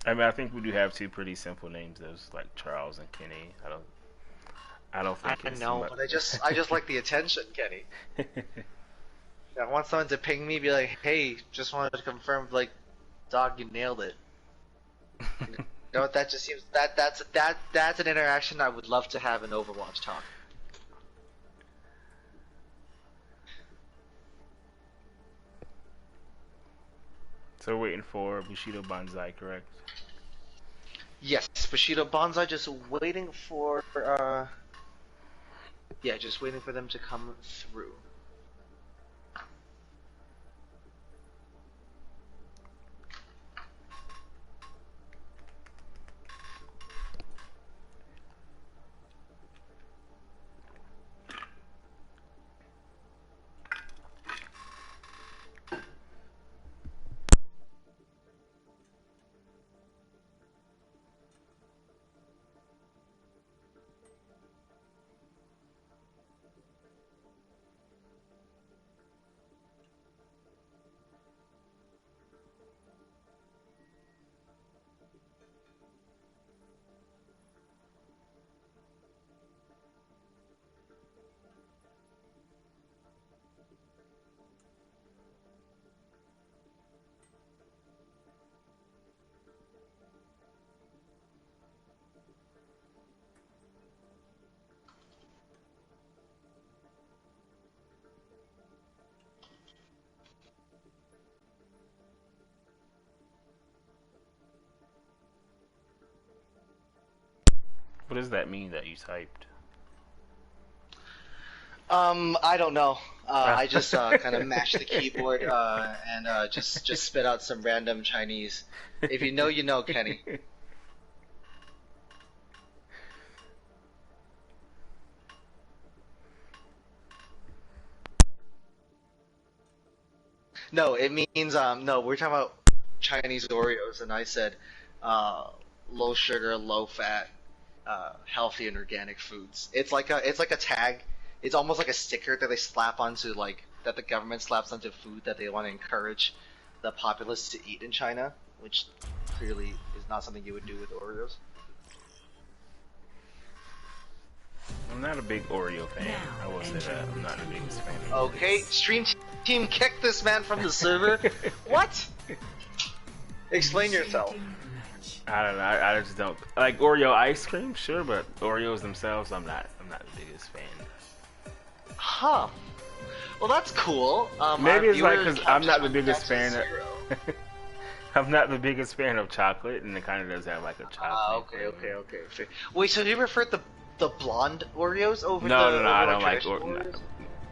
I mean, I think we do have two pretty simple names. Those like Charles and Kenny. I don't think I it's know, much. but I just like the attention, Kenny. I want someone to ping me, be like, "Hey, just wanted to confirm, like, dog, you nailed it." You know, that just seems that's an interaction I would love to have in Overwatch talk. So we're waiting for Bushido Banzai, correct? Yes, Bushido Banzai just waiting for yeah, just waiting for them to come through. What does that mean that you typed? I don't know. I just kind of mashed the keyboard and just spit out some random Chinese. If you know, you know, Kenny. No, it means no. We're talking about Chinese Oreos, and I said low sugar, low fat, healthy and organic foods. It's like a tag. It's almost like a sticker that they slap onto that the government slaps onto food that they want to encourage the populace to eat in China, which clearly is not something you would do with Oreos. I'm not a big Oreo fan. I will say that. I'm not the biggest fan. Okay, stream team kicked this man from the server. What? Explain yourself. I don't know. I just don't like Oreo ice cream. Sure, but Oreos themselves, I'm not the biggest fan. Huh. Well, that's cool. Maybe it's like viewer because I'm not the count biggest is fan. zero. I'm not the biggest fan of chocolate, and it kind of does have like a chocolate. Okay. Wait, so you prefer the blonde Oreos over No, the I don't like traditional Oreos?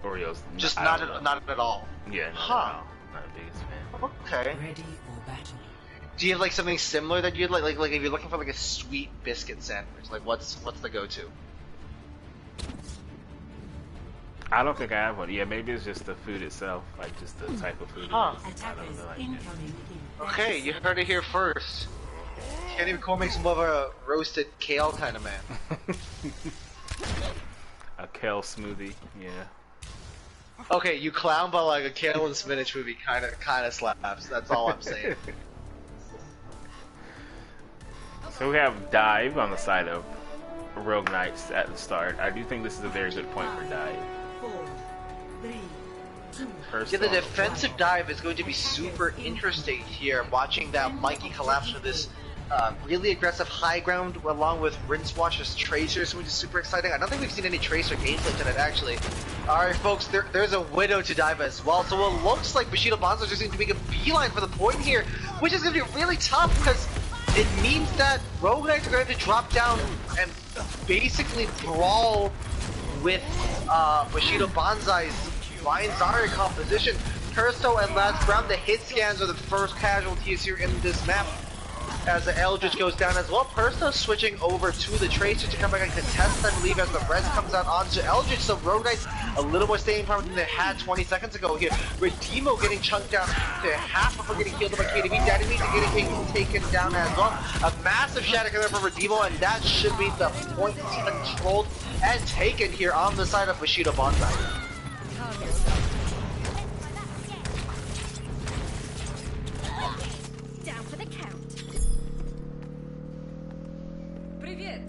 Oreos. Just I not don't know. not at all. Yeah, no, Huh. not the biggest fan. Okay. Ready for battle. Do you have like something similar that you'd like if you're looking for like a sweet biscuit sandwich? Like what's the go-to? I don't think I have one. Yeah, maybe it's just the food itself, like just the type of food. Huh. It is. I don't Attackers know, like, incoming in Okay, you heard it here first. Kenny McCormick's more of a roasted kale kind of man. a kale smoothie. Yeah. Okay, you clown, but like a kale and spinach movie kind of slaps. That's all I'm saying. So we have dive on the side of Rogue Knights at the start. I do think this is a very good point for dive. 4, 3, 2. Yeah, the defensive dive is going to be super interesting here, watching that Mikey collapse with this really aggressive high ground along with Rinsewash's Tracers, which is super exciting. I don't think we've seen any Tracer gameplay tonight, actually. Alright, folks, there's a Widow to dive as well, so it looks like Bushido Banzai is just going to make a beeline for the point here, which is going to be really tough because it means that Rogue Knights are going to drop down and basically brawl with Bushido Banzai's Lion Zarya composition. Persto and Last Brown, the hit scans are the first casualties here in this map. As the Eldritch goes down as well, Persto switching over to the Tracer to come back and contest, I believe, as the res comes out onto Eldritch. So Rogue Knights a little more staying power than they had 20 seconds ago here. Redemo getting chunked down to half before getting killed by KDB. Daddy Meat getting taken down as well. A massive shatter coming from Redemo, and that should be the point controlled and taken here on the side of Bushido Banzai. Down for the count. Привет.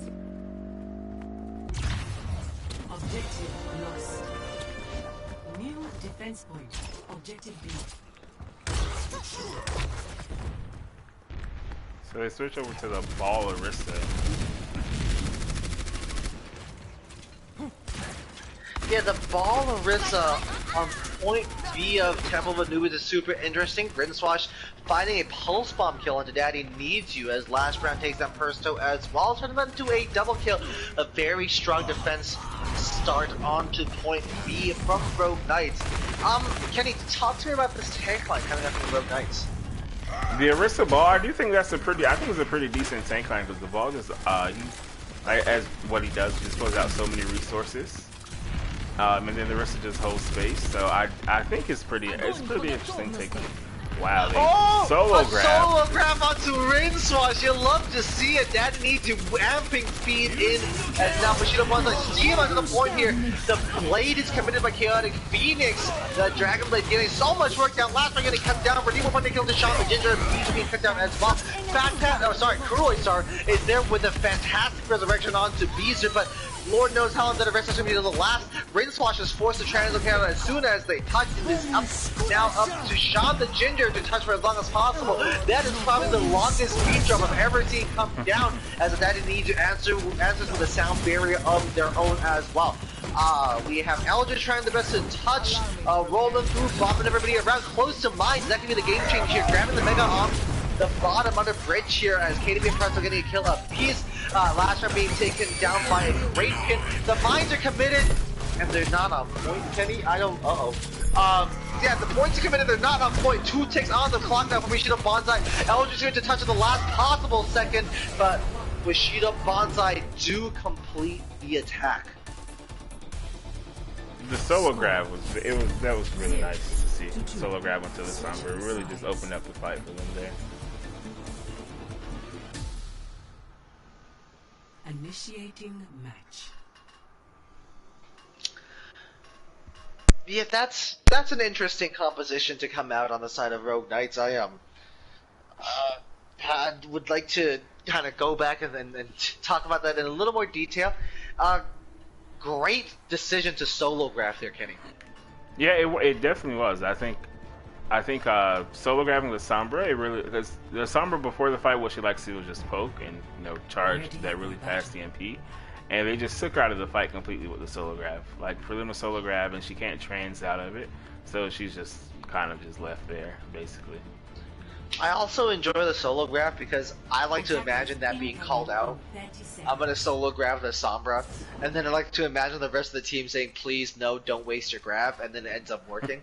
Objective lost. New defense point. Objective B. So they switch over to the ball Arista. Yeah, the ball Orisa on point B of Temple of Anubis is super interesting. Rinswash finding a pulse bomb kill onto Daddy Needs You as last round takes down Persto as well, turning that into a double kill. A very strong defense start onto point B from Rogue Knights. Kenny, talk to me about this tank line coming up from Rogue Knights. The Arista ball, I do think that's a pretty. I think it's a pretty decent tank line because the ball just as what he does, he just pulls out so many resources. And then the rest just holds space, so I think it's pretty interesting taking. Wow, they solo grab. Solo grab onto Rinswash. You love to see it. That needs you amping speed in as now Bushido Banzai steam onto the point here. The blade is committed by Chaotic Phoenix. The Dragon Blade getting so much work down. Last one getting cut down. Redeemer point to kill the shot. The Ginger Beach being cut down as well. Cruel Star is there with a fantastic resurrection onto Beezer, but Lord knows how long that arrest is going to be able to last. Rinswash is forced to translocate out as soon as they touch. It is up, now up to Sean the Ginger to touch for as long as possible. That is probably the longest speed jump I've ever seen come down, as the Daddy needs to answers with a sound barrier of their own as well. We have Eldritch trying the best to touch, rolling through, bombing everybody around close to mines. That could be the game change here. Grabbing the Mega on the bottom under bridge here as KDB and Presto getting a kill apiece. Last round being taken down by a great pin. The mines are committed and they're not on point, Kenny. I don't. Yeah, the points are committed. They're not on point. 2 ticks on the clock now for Bushido Banzai. Eldritch going to touch at the last possible second, but Bushido Banzai do complete the attack. The solo grab that was really nice to see. Solo grab onto the Sombra. It really just opened up the fight for them there. Initiating match. Yeah, that's an interesting composition to come out on the side of Rogue Knights. I would like to kind of go back and talk about that in a little more detail. Great decision to solo graph there, Kenny. Yeah, it definitely was. I think solo grabbing the Sombra, it really, because the Sombra before the fight, what she likes to do was just poke and charge that really past the MP, and they just took her out of the fight completely with the solo grab. Like for them to solo grab and she can't trans out of it, so she's just kind of just left there basically. I also enjoy the solo graph because I like to imagine that being called out. I'm gonna solo grab the Sombra, and then I like to imagine the rest of the team saying, "Please, no, don't waste your grab," and then it ends up working.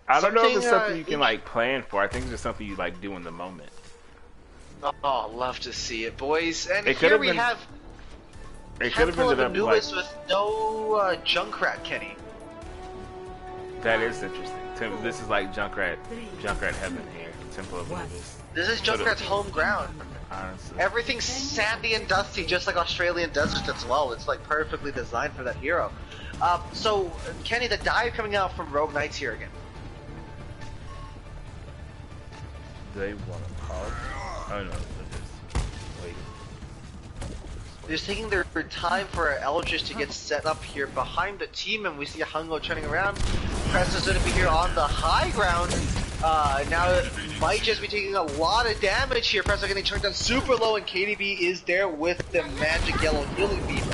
I don't know if it's something you can like plan for. I think it's just something you like do in the moment. Oh, love to see it, boys. And it here we have it could have Temple of ended up Anubis like, with no Junkrat, Kenny. that is interesting. This is like Junkrat heaven here. Temple of Anubis. This is Junkrat's home ground. Honestly. Everything's sandy and dusty, just like Australian deserts as well. It's like perfectly designed for that hero. So, Kenny, the dive coming out from Rogue Knights here again. They want to pause. Oh no, wait. They're just taking their time for Eldritch to get set up here behind the team, and we see Hungo turning around. Presto's going to be here on the high ground. Now it might just be taking a lot of damage here. Presto getting turned down super low, and KDB is there with the magic yellow healing beam.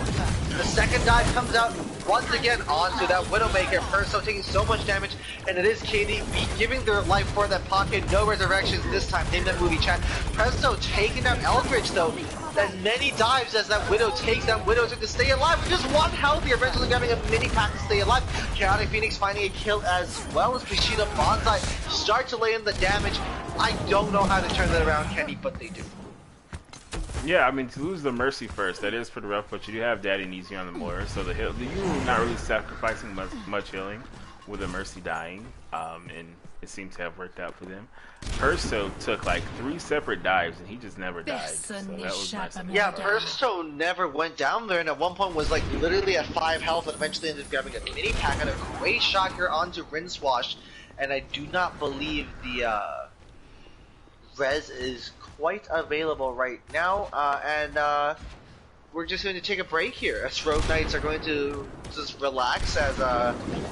The second dive comes out once again onto that Widowmaker. Presto taking so much damage, and it is KDB giving their life for that pocket. No resurrections this time. Name that movie, chat. Presto taking down Eldritch though. As many dives as that Widow takes, that Widow took to stay alive with just one health here, eventually grabbing a mini pack to stay alive. Chaotic Phoenix finding a kill as well as Bushido. Banzai start to lay in the damage. I don't know how to turn that around, Kenny, but they do. Yeah, I mean, to lose the Mercy first, that is pretty rough, but you do have Daddy needs you on the Moira, so the heal, you're not really sacrificing much healing with the Mercy dying, and it seemed to have worked out for them. Perso took like 3 separate dives and he just never died. So that was nice. Yeah, Perso never went down there, and at one point was like literally at 5 health, and eventually ended up grabbing a mini pack and a great shot here onto Rincewash. And I do not believe the res is quite available right now. We're just going to take a break here as Rogue Knights are going to just relax as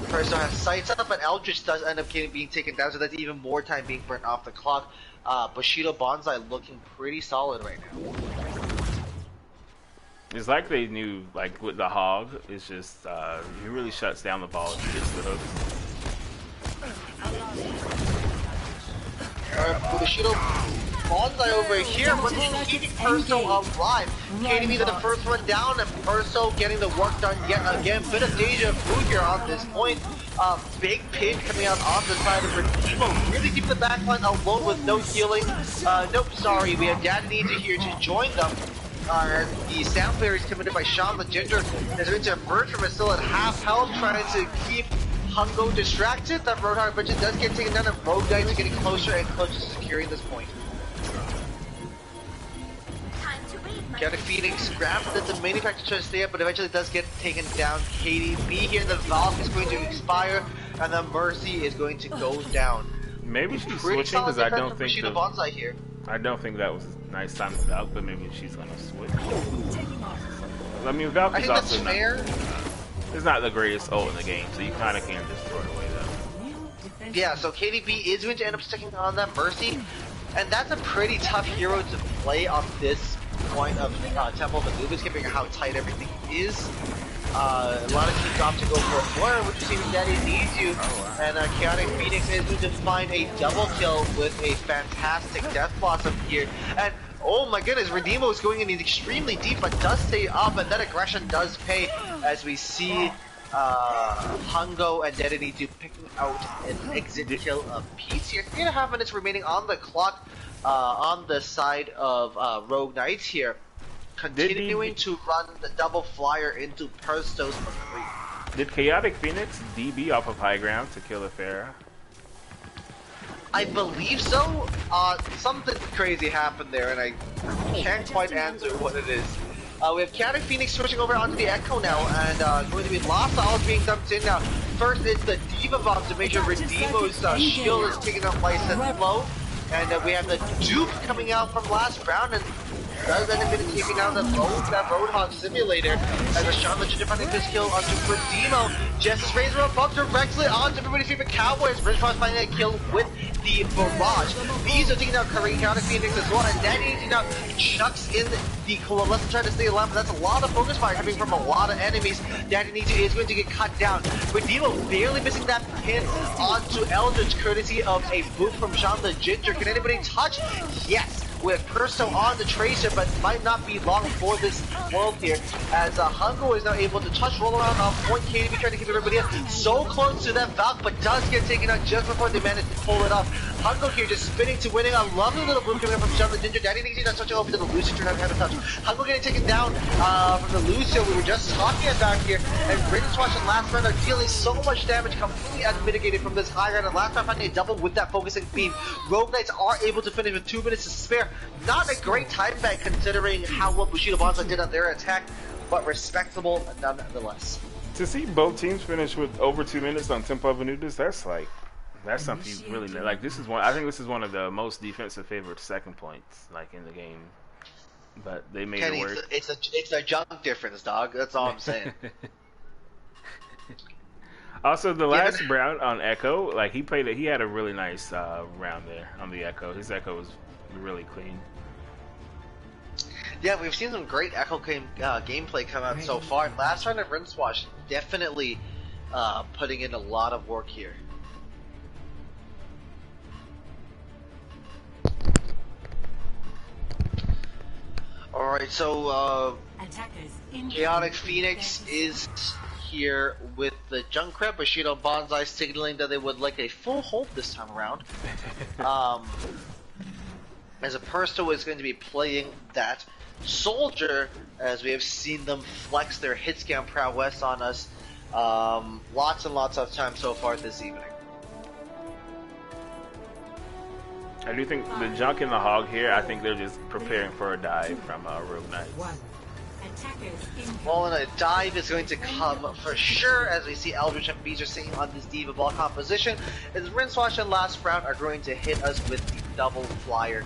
Perso has sights up, but Eldritch does end up being taken down, so that's even more time being burnt off the clock. Bushido Banzai looking pretty solid right now. It's like they knew, like with the Hog, it's just, he really shuts down the ball if he gets the hook. Bushido Banzai over here, but keeping Perso alive. KDB the first one down, and Perso getting the work done yet again. Bit of deja vu here on this point. Big pin coming out on the side of Redeemo. Really keep the backline alone with no healing. Nope, sorry, we have Dad Ninja here to join them. The sound player is committed by Sean the Ginger. Is going to emerge from it still at half health, trying to keep Hungo distracted. That Roadhog Bridget does get taken down, and Rogue Knights are getting closer and closer to securing this point. Chaotic Phoenix grabs the mini pack to try to stay up, but eventually does get taken down. KDB here, the Valve is going to expire, and the Mercy is going to go down. Maybe she's switching because I don't think the Banzai here. I don't think that was a nice time to Valk, but maybe she's gonna switch. I mean, Valk is also fair. It's not the greatest ult in the game, so you kind of can just throw it away though. Yeah, so KDB is going to end up sticking on that Mercy, and that's a pretty tough hero to play on this point of Temple of Anubis, given how tight everything is. A lot of teams opt to go for a Moira, which seems Daddy needs you, and Chaotic Phoenix is going to find a double kill with a fantastic Death Blossom here. And oh my goodness, Redeemo is going in extremely deep, but does stay up, and that aggression does pay as we see Hungo and Dedinity picking out an exit kill apiece here. 3.5 minutes remaining on the clock on the side of Rogue Knights here. Continuing to run the double flyer into Persto's for free. Did Chaotic Phoenix DB off of high ground to kill a Pharah? I believe so. Something crazy happened there, and I can't quite answer what it is. We have Chaotic Phoenix switching over onto the Echo now, and going to be Lost Owls being dumped in now. First, it's the Diva Bomb to make sure Redeemo's shield is taken up nice and low. And we have the Duke coming out from last round, and does end up getting taken out of that Roadhog simulator as a Sean the Ginger finding this kill onto Redeemo. Justice Razor above directly onto everybody's favorite Cowboys. Ridgecross finding a kill with the Barrage. These are taking out Chaotic Phoenix as well, and Danny now chucks in the Coalescence trying to stay alive, but that's a lot of focus fire coming from a lot of enemies. Danny is going to get cut down. Redeemo barely missing that pin onto Eldritch courtesy of a boot from Sean the Ginger. Can anybody touch? Yes. With Perso on the Tracer, but might not be long for this world here, as Hungo is now able to touch roll around on point. KDB trying to keep everybody up so close to that Valk, but does get taken out just before they manage to pull it off. Hungo here just spinning to winning. A lovely little boom coming up from Sean the Ginger. Daddy thinks he's not touching over to the Lucio, trying to have a touch. Hungo getting taken down from the Lucio we were just talking about here, and Rincewash and last round are dealing so much damage, completely unmitigated from this high ground, and last round finding a double with that focusing beam. Rogue Knights are able to finish with 2 minutes to spare. Not a great time back considering how well Bushido Banzai did on their attack, but respectable nonetheless. To see both teams finish with over 2 minutes on Temple of Anubis, that's like, That's something you really like. This is one. I think this is one of the most defensive favored second points like in the game. But they made Kenny, it work. it's a junk difference, dog. That's all I'm saying. Also, the last round on Echo, like he played it. He had a really nice round there on the Echo. His Echo was really clean. Yeah, we've seen some great Echo gameplay come out so far. Last round of Rincewash definitely putting in a lot of work here. Alright, so Chaotic Phoenix is here with the Junkrat. Bushido Banzai signaling that they would like a full hold this time around. As a Persto is going to be playing that Soldier, as we have seen them flex their hit scan prowess on us lots and lots of time so far this evening. I do think the Junk and the Hog here, I think they're just preparing for a dive from Rogue Knight. Well, and a dive is going to come for sure, as we see Eldritch and Beezer sitting on this Diva Ball composition, as Rincewash and Last Round are going to hit us with the double flyer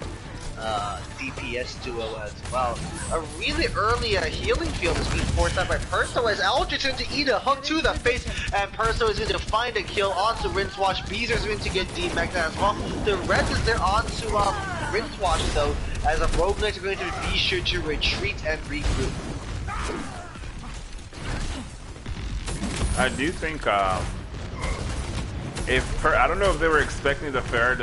DPS duo as well. A really early healing field is being forced out by Perso, as Eldritch is going to eat a hook to the face, and Perso is going to find a kill onto Rincewash. Beezer is going to get demeched as well. The res is there onto Rincewash though, as a Rogue Knight are going to be sure to retreat and regroup. I do think I don't know if they were expecting the fair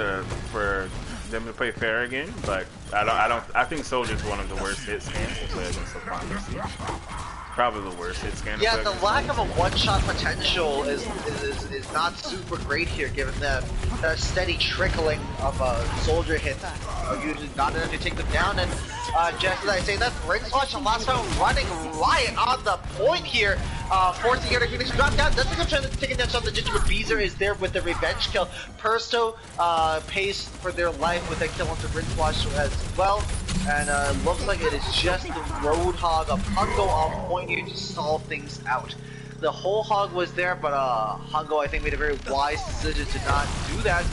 for them to play fair again, but I think Soldier's one of the worst hit scans to play against the Probably the worst hit scan. Yeah, the lack of a one-shot potential is not super great here, given the steady trickling of Soldier hits are usually not enough to take them down. And just as I say that, Rincewash and Last Round running right on the point here, forcing Chaotic Phoenix to drop down. Doesn't come taking down some of the Ginger, but Beezer is there with the revenge kill. Persto pays for their life with a kill onto Rincewash as well. And looks like it is just the Roadhog of Hungo on point here to solve things out. The whole hog was there, but Hungo I think made a very wise decision to not do that.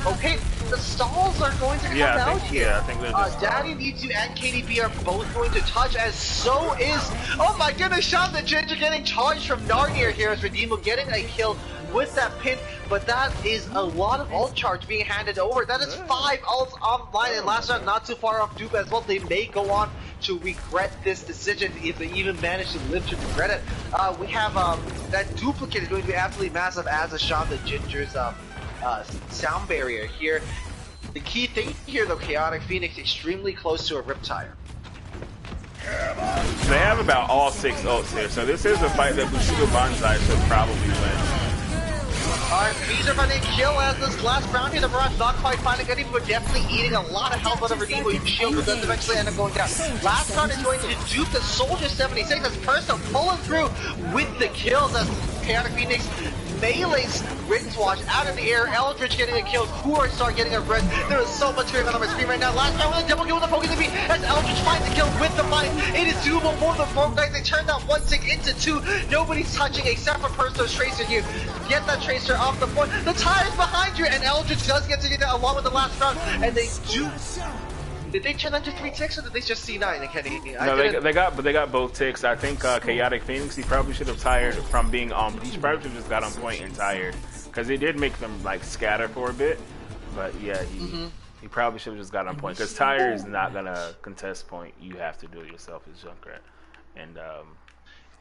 Okay, the stalls are going to come out here. Yeah, I think they're just Daddy Needs You and KDB are both going to touch, as so is, oh my goodness, Sean the Ginger getting charged from Narnir here as Redeemo getting a kill with that pin, but that is a lot of ult charge being handed over. That is 5 ults online, and Last Round not too far off dupe as well. They may go on to regret this decision if they even manage to live to regret it. We have that duplicate is going to be absolutely massive as a Sean the Ginger's sound barrier here. The key thing here though, Chaotic Phoenix extremely close to a Riptire. They have about all 6 ults here, so this is a fight that Bushido Banzai should probably win. Alright, Beezer finding a kill as this last round here. The Barrage not quite finding anything, but definitely eating a lot of health out of Redeemo. Shield does eventually end up going down. Last round is going to dupe the Soldier 76 as Perso pulling through with the kills as Chaotic Phoenix melees Rincewash out of the air. Eldritch getting a kill. Star getting a red. There is so much going on my screen right now. Last round with a double kill with the Poké TV as Eldritch finds the kill with the fight. It is doable for the Rogue Knights. They turn that 1 tick into 2. Nobody's touching except for Persto's Tracer here. Get that Tracer off the point. The tire's behind you, and Eldritch does get to get that along with the last round, and they do. Did they turn that to 3 ticks, or did they just C9? Kenny? No, they got both ticks. I think Chaotic Phoenix, he probably should have tired from being on. He probably should have just got on point and tired, because they did make them like scatter for a bit. But yeah, he probably should have just got on point, because tire is not gonna contest point. You have to do it yourself as Junkrat, and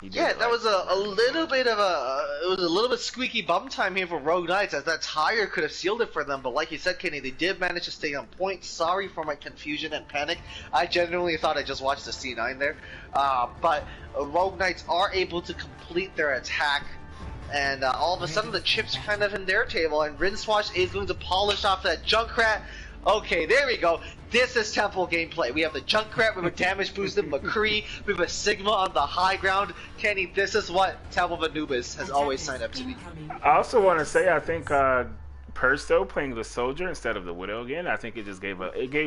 yeah, that was a little bit of it was a little bit squeaky bum time here for Rogue Knights, as that tire could have sealed it for them, but like you said, Kenny, they did manage to stay on point. Sorry for my confusion and panic. I genuinely thought I just watched the C9 there. But Rogue Knights are able to complete their attack, and all of a sudden the chips are kind of in their table, and Rincewash is going to polish off that Junkrat. Okay, there we go. This is Temple gameplay. We have the Junkrat, we have a damage boosted McCree, we have a Sigma on the high ground. Kenny, this is what Temple of Anubis has always signed up to be. I also want to say, I think Persto playing the Soldier instead of the Widow again, I think it just gave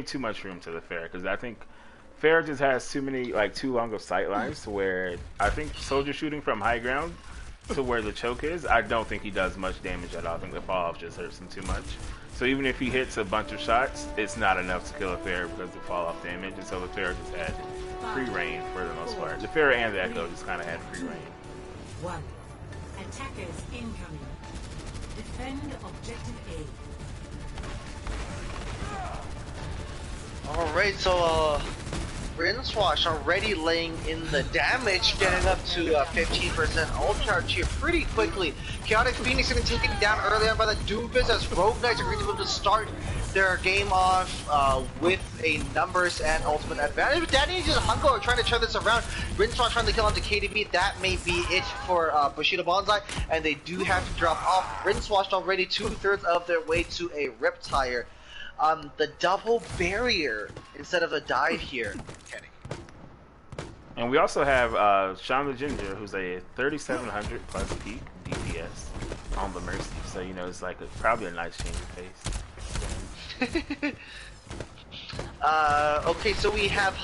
too much room to the Fair, because I think Fair just has too long of sight lines to where I think Soldier shooting from high ground to where the choke is, I don't think he does much damage at all. I think the fall off just hurts him too much. So even if he hits a bunch of shots, it's not enough to kill a Pharah because of the fall off damage, and so the Pharah just had free reign for the most part. The Pharah and the Echo just kind of had free reign. 1. Attackers incoming. Defend objective A. Alright, so Rincewash already laying in the damage, getting up to 15% ult charge here pretty quickly. Chaotic Phoenix getting taken down early on by the Doomfist as Rogue Knights are going to be able to start their game off with a numbers and ultimate advantage. But Danny and Hungo are trying to turn this around. Rincewash trying to kill onto KDB. That may be it for Bushido Banzai, and they do have to drop off. Rincewash already 2/3 of their way to a Riptire. The double barrier instead of a dive here, Kenny. And we also have Sean the Ginger, who's a 3,700 plus peak DPS on the Mercy. So, you know, it's like probably a nice change of pace. Okay, so we have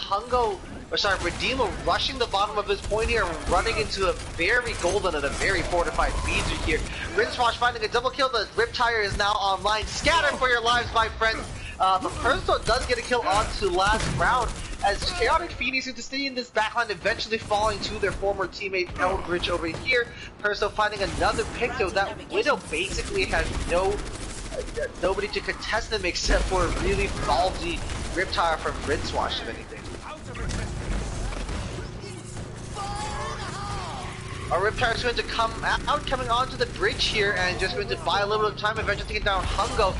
Redeemo rushing the bottom of his point here, running into a very golden and a very fortified Beezer here. Rincewash finding a double kill. The Riptire is now online. Scatter for your lives, my friends. But Persto does get a kill onto last round, as Chaotic Phoenix seem to stay in this backline, eventually falling to their former teammate Eldritch over here. Persto finding another pick, though that Widow basically has nobody to contest them except for a really ballsy Riptire from Rincewash, if anything. Our Riptire is going to come out, coming onto the bridge here, and just going to buy a little bit of time, eventually taking down Hungo.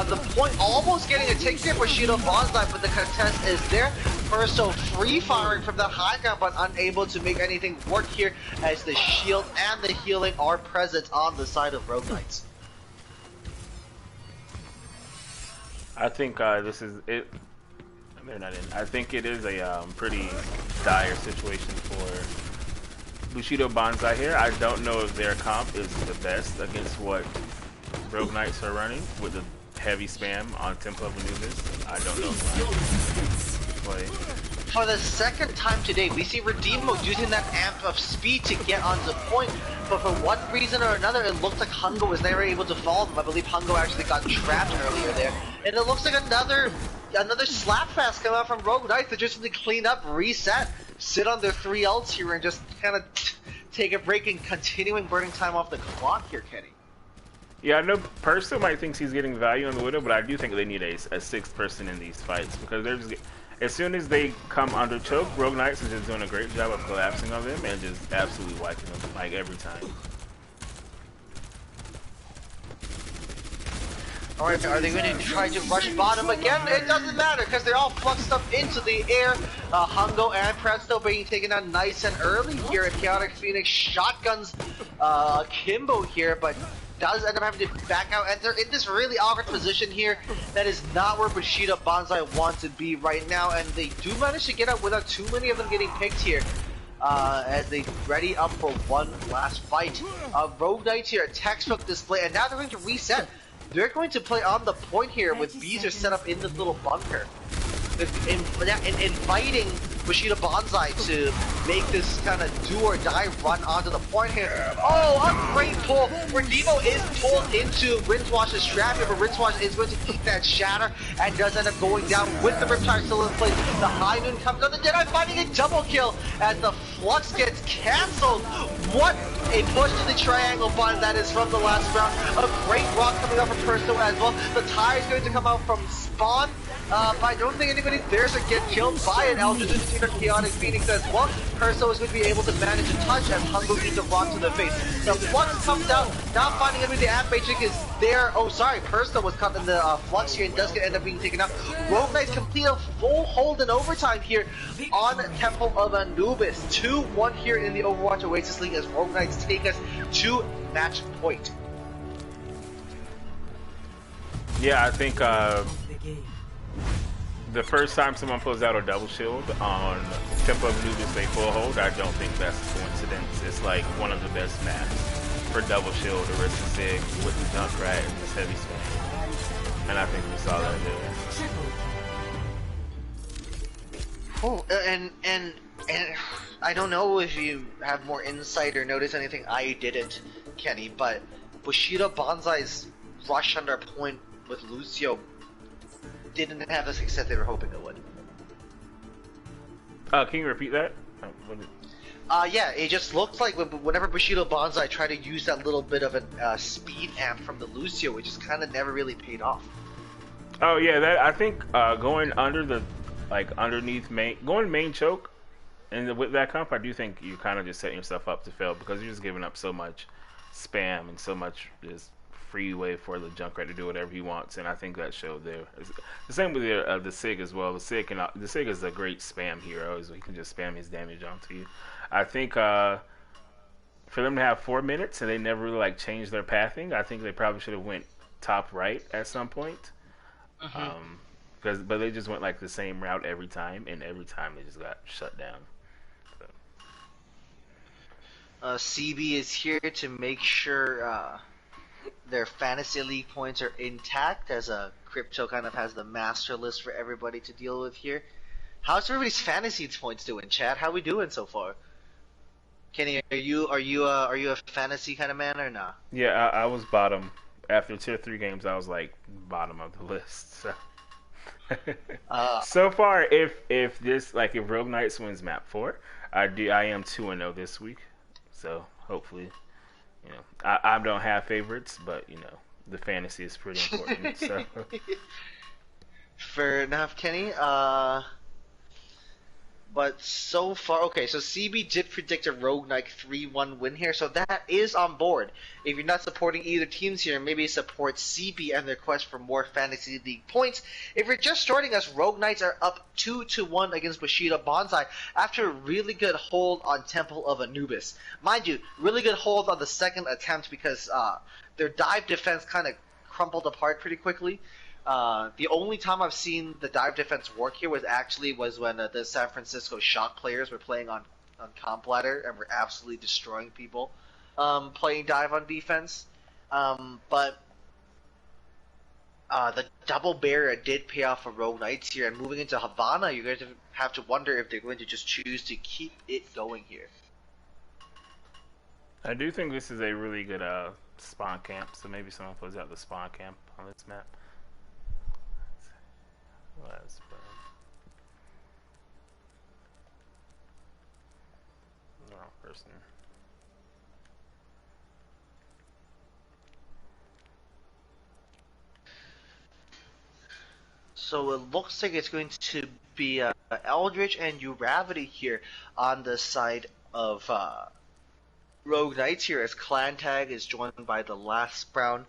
The point almost getting a take there for Bushido Banzai, but the contest is there. Persto free firing from that high ground, but unable to make anything work here, as the shield and the healing are present on the side of Rogue Knights. I think this is it. They're not in. I think it is a pretty dire situation for Bushido Banzai here. I don't know if their comp is the best against what Rogue Knights are running with the heavy spam on Temple of Anubis. I don't know if I play. For the second time today, we see Redeemo using that amp of speed to get onto point, but for one reason or another, it looks like Hungo was never able to follow them. I believe Hungo actually got trapped earlier there, and it looks like another slapfest come out from Rogue Knights. They're just going to clean up, reset, sit on their 3 ults here, and just kind of take a break and continuing burning time off the clock here, Kenny. Yeah, I know Perso might think he's getting value on the Widow, but I do think they need a 6th person in these fights, because they're just as soon as they come under choke, Rogue Knights is just doing a great job of collapsing on them and just absolutely wiping them, like, every time. Alright, are they going to try to rush bottom again? It doesn't matter, because they're all fluxed up into the air. Hungo and Presto being taken out nice and early here at Chaotic Phoenix. Shotguns Kimbo here, but does end up having to back out, and they're in this really awkward position here. That is not where Bushido Banzai wants to be right now, and they do manage to get out without too many of them getting picked here. As they ready up for one last fight. Rogue Knights here, a textbook display, and now they're going to reset. They're going to play on the point here with Beezer set up in this little bunker. Inviting Bushido Banzai to make this kind of do or die run onto the point here. Oh, a great pull. Redeemo is pulled into Rincewash's trap here, but Rincewash is going to eat that shatter and does end up going down with the Riptire still in place. The High Noon comes on the Deadeye, finding a double kill as the Flux gets cancelled. What a push to the triangle bind that is from the last round. A great rock coming out from Persto as well. The tire is going to come out from Spawn. But I don't think anybody dares to get killed by an Eldritch Instigator Chaotic Phoenix as well. Perso is going to be able to manage a touch as Hungo eats a rock to the face. The Flux comes out, not finding anybody. The Amp Matrix is there. Oh, sorry, Perso was caught in the Flux here and does end up being taken out. Rogue Knights complete a full hold in overtime here on Temple of Anubis. 2-1 here in the Overwatch Oasis League as Rogue Knights take us to match point. Yeah, I think the first time someone pulls out a double shield on Temple of Anubis, they full hold. I don't think that's a coincidence. It's like one of the best maps for double shield or Rest Sig with the Junkrat and this heavy spam. And I think we saw that there. Oh, and I don't know if you have more insight or notice anything. I didn't, Kenny, but Bushido Banzai's rush under point with Lucio didn't have the success they were hoping it would. Can you repeat that? Yeah, it just looked like whenever Bushido Banzai tried to use that little bit of a speed amp from the Lucio, it just kind of never really paid off. Oh yeah, that I think going under the underneath going main choke, and with that comp, I do think you kind of just setting yourself up to fail because you're just giving up so much spam and so much just free way for the Junkrat to do whatever he wants, and I think that showed there. It's the same with the Sig as well. The Sig is a great spam hero, so he can just spam his damage onto you. I think for them to have 4 minutes and they never really changed their pathing, I think they probably should have went top right at some point. But they just went the same route every time, and every time they just got shut down. So. CB is here to make sure their fantasy league points are intact, as Crypto kind of has the master list for everybody to deal with here. How's everybody's fantasy points doing, Chad? How we doing so far? Kenny, are you a fantasy kind of man or not? Yeah, I was bottom after 2 or 3 games. I was bottom of the list. So, so far, if Rogue Knights wins map 4, I am 2-0 this week. So hopefully, I don't have favorites, but the fantasy is pretty important. So. Fair enough, Kenny. But so far, okay, so CB did predict a Rogue Knight 3-1 win here, so that is on board. If you're not supporting either teams here, maybe support CB and their quest for more Fantasy League points. If you're just joining us, Rogue Knights are up 2-1 against Bushido Banzai after a really good hold on Temple of Anubis. Mind you, really good hold on the second attempt because their dive defense kind of crumpled apart pretty quickly. The only time I've seen the dive defense work here was when the San Francisco Shock players were playing on Comp Ladder and were absolutely destroying people playing dive on defense. But the double barrier did pay off for Rogue Knights here, and moving into Havana, you're going to have to wonder if they're going to just choose to keep it going here. I do think this is a really good spawn camp, so maybe someone plays out the spawn camp on this map. Wrong person. So it looks like it's going to be Eldritch and Uravity here on the side of Rogue Knights here, as Clan Tag is joined by the Last Brown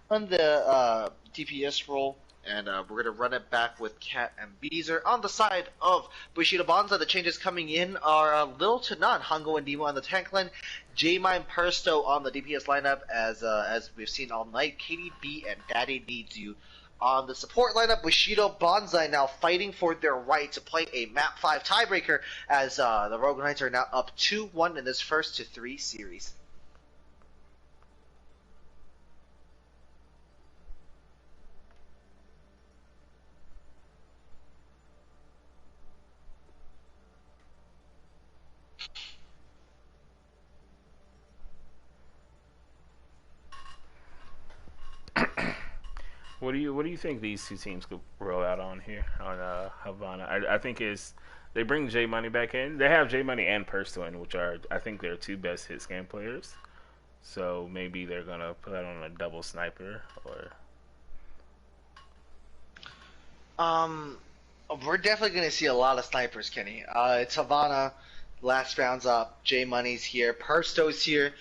on the DPS role. And we're going to run it back with Cat and Beezer. On the side of Bushido Banzai, the changes coming in are little to none. Hungo and Demo on the tank line. J-Mine Persto on the DPS lineup, as we've seen all night. KDB and Daddy Needs You on the support lineup. Bushido Banzai now fighting for their right to play a Map 5 tiebreaker, as the Rogue Knights are now up 2-1 in this first to 3 series. What do you think these two teams could roll out on here on Havana? I think they bring J Money back in. They have J Money and Persto in, which are I think their 2 best hit scan players. So maybe they're gonna put that on a double sniper or. We're definitely gonna see a lot of snipers, Kenny. It's Havana. Last round's up. J Money's here. Persto's here.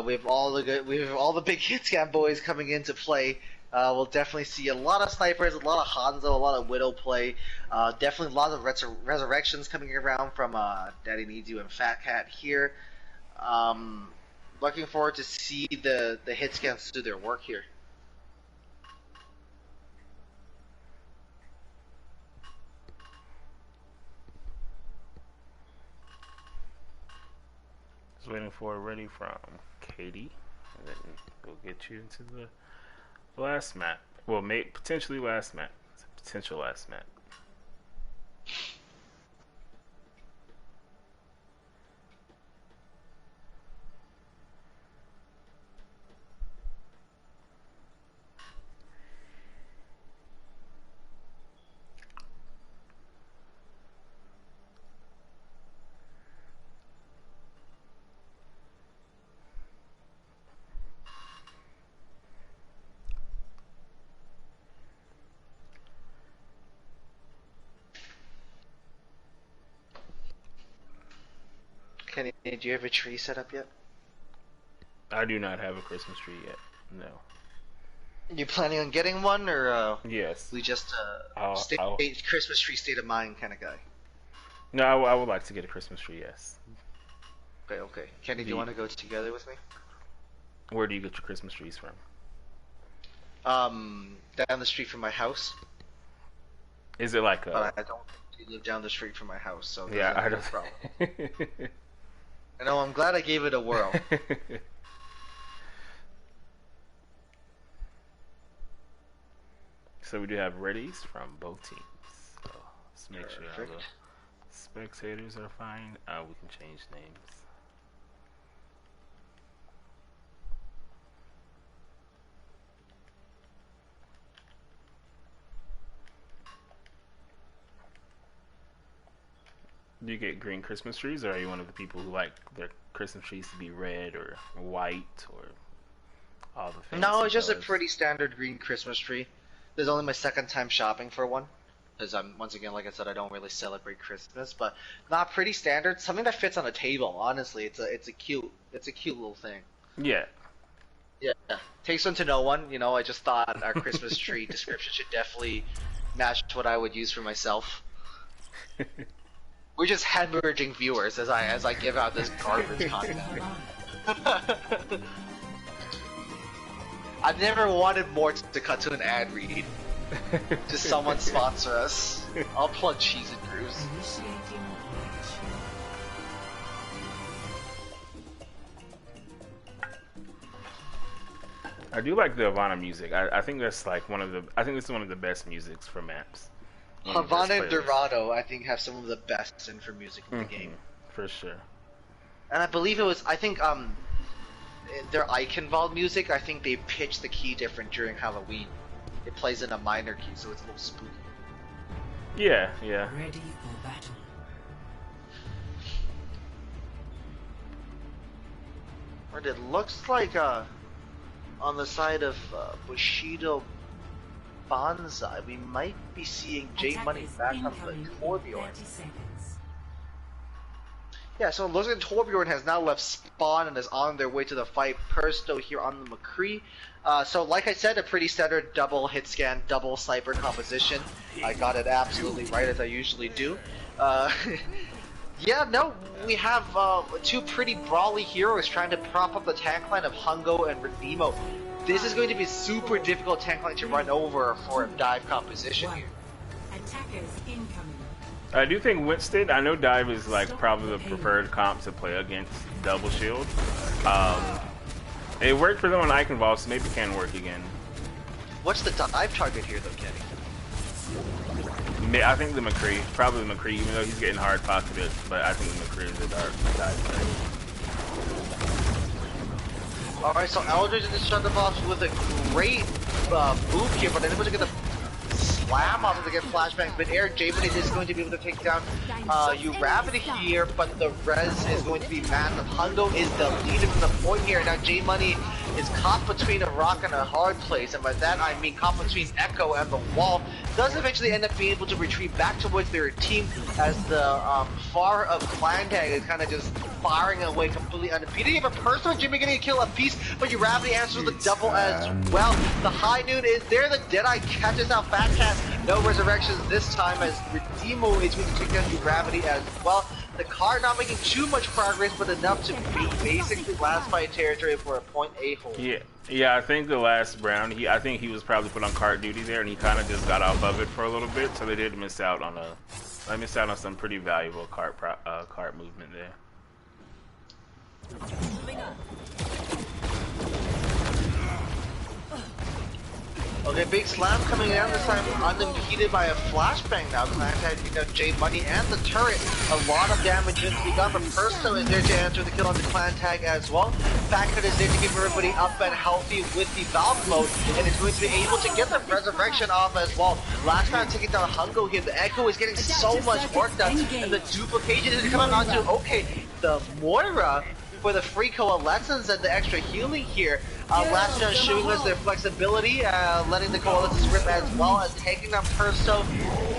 We have all the big hit scan boys coming into play. We'll definitely see a lot of snipers, a lot of Hanzo, a lot of Widow play. Definitely a lot of resurrections coming around from Daddy Needs You and Fat Cat here. Looking forward to see the hit scans do their work here. Just waiting for a ready from Katie, and then we'll get you into the last map. Well, potentially last map. Potential last map. Kenny, do you have a tree set up yet? I do not have a Christmas tree yet. No. You planning on getting one, or Yes. we just Christmas tree state of mind kind of guy? No, I would like to get a Christmas tree. Yes. Okay. Kenny, do you want to go together with me? Where do you get your Christmas trees from? Down the street from my house. Is it like a? But I don't live down the street from my house, so Yeah, I no don't. problem. I know. I'm glad I gave it a whirl. So we do have readies from both teams. So let's make sure all the spectators are fine. We can change names. Do you get green Christmas trees, or are you one of the people who like their Christmas trees to be red or white or all the fancy No, it's just a colors? pretty standard green Christmas tree. This is only my second time shopping for one, because once again, like I said, I don't really celebrate Christmas, but not pretty standard. Something that fits on a table. Honestly, it's a cute little thing. Yeah. Yeah, takes one to know one. You know, I just thought our Christmas tree description should definitely match what I would use for myself. We're just hemorrhaging viewers as I give out this garbage content. I've never wanted more to cut to an ad read. Just someone sponsor us. I'll plug Cheese and Grooves. Initiating launch. I do like the Havana music. I think that's like one of the. I think it's one of the best musics for maps. Havana and Dorado, I think, have some of the best info music in the game. For sure. And I believe it was, I think, their Eichenwald music, I think they pitched the key different during Halloween. It plays in a minor key, so it's a little spooky. Yeah. Ready for battle. And it looks like, on the side of Bushido Banzai, we might be seeing J Money back on the Torbjorn. 30 seconds. Yeah, so it looks like Torbjorn has now left spawn and is on their way to the fight. Persto here on the McCree. So like I said, a pretty standard double hit scan, double sniper composition. I got it absolutely right, as I usually do. Yeah, no, we have two pretty brawly heroes trying to prop up the tank line of Hungo and Renemo. This is going to be a super difficult tank line to run over for a dive composition here. Attackers incoming. I do think Winston. I know dive is like probably the preferred comp to play against double shield. It worked for them on Eichenwald, so maybe it can work again. What's the dive target here, though, Kenny? I think the McCree, probably the McCree, even though he's getting hard pocketed, but I think the McCree is the dive target. Alright, so Eldridge just shut the box with a great boop here, but unable to get the slam off of the get flashbang. But Eric J-Money is going to be able to take down Uravity here, but the res is going to be massive. Hundo is the leader from the point here. Now J-Money is caught between a rock and a hard place, and by that I mean caught between Echo and the wall. Does eventually end up being able to retreat back towards their team as the far of Clan Tag is kind of just firing away completely unimpeded. You have a personal Jimmy getting a kill a piece, but Uravity answers with the double as well. The high noon is there. The Deadeye catches out Fatcat. No resurrections this time as Redeemo is going to take down Uravity as well. The car not making too much progress, but enough to be basically last fight territory for a point A hold. Yeah. I think the last round, I think he was probably put on cart duty there, and he kind of just got off of it for a little bit. So they did miss out on some pretty valuable cart movement there. Okay, big slam coming down this time, unimpeded by a flashbang now. Clan Tag taking out J Money and the turret. A lot of damage is to be done, but Persto is there to answer the kill on the Clan Tag as well. Fatcat is there to keep everybody up and healthy with the Valve mode, and is going to be able to get the resurrection off as well. Last round taking down Hungo here. The Echo is getting so much work done, and the duplication is coming onto, okay, the Moira for the free coalescence and the extra healing here. Last round showing us their flexibility, letting the coalescence rip as well as taking down Persto.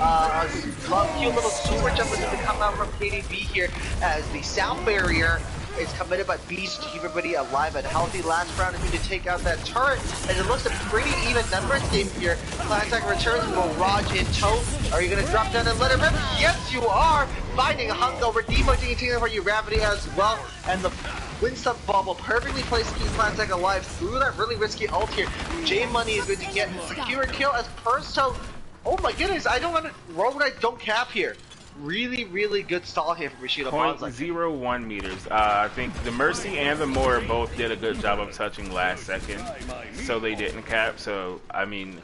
Love cute little super jump is going to come out from KDB here as the sound barrier is committed by Beast to keep everybody alive and healthy. Last round is going to take out that turret, and it looks a pretty even numbers game here. Clantac returns, Mirage in tow. Are you going to drop down and let it rip? Yes, you are! Finding a hunk over Demo taking for you Gravity as well, and the Windstop bubble perfectly placed to keep Clantac alive through that really risky ult here. J Money is going to get a secure kill as Persto. Oh my goodness, I don't want to. Rogue Knight don't cap here. Really, really good stall here for Bushido. 0.01 meters. I think the Mercy and the Moore both did a good job of touching last second, so they didn't cap. So, I mean,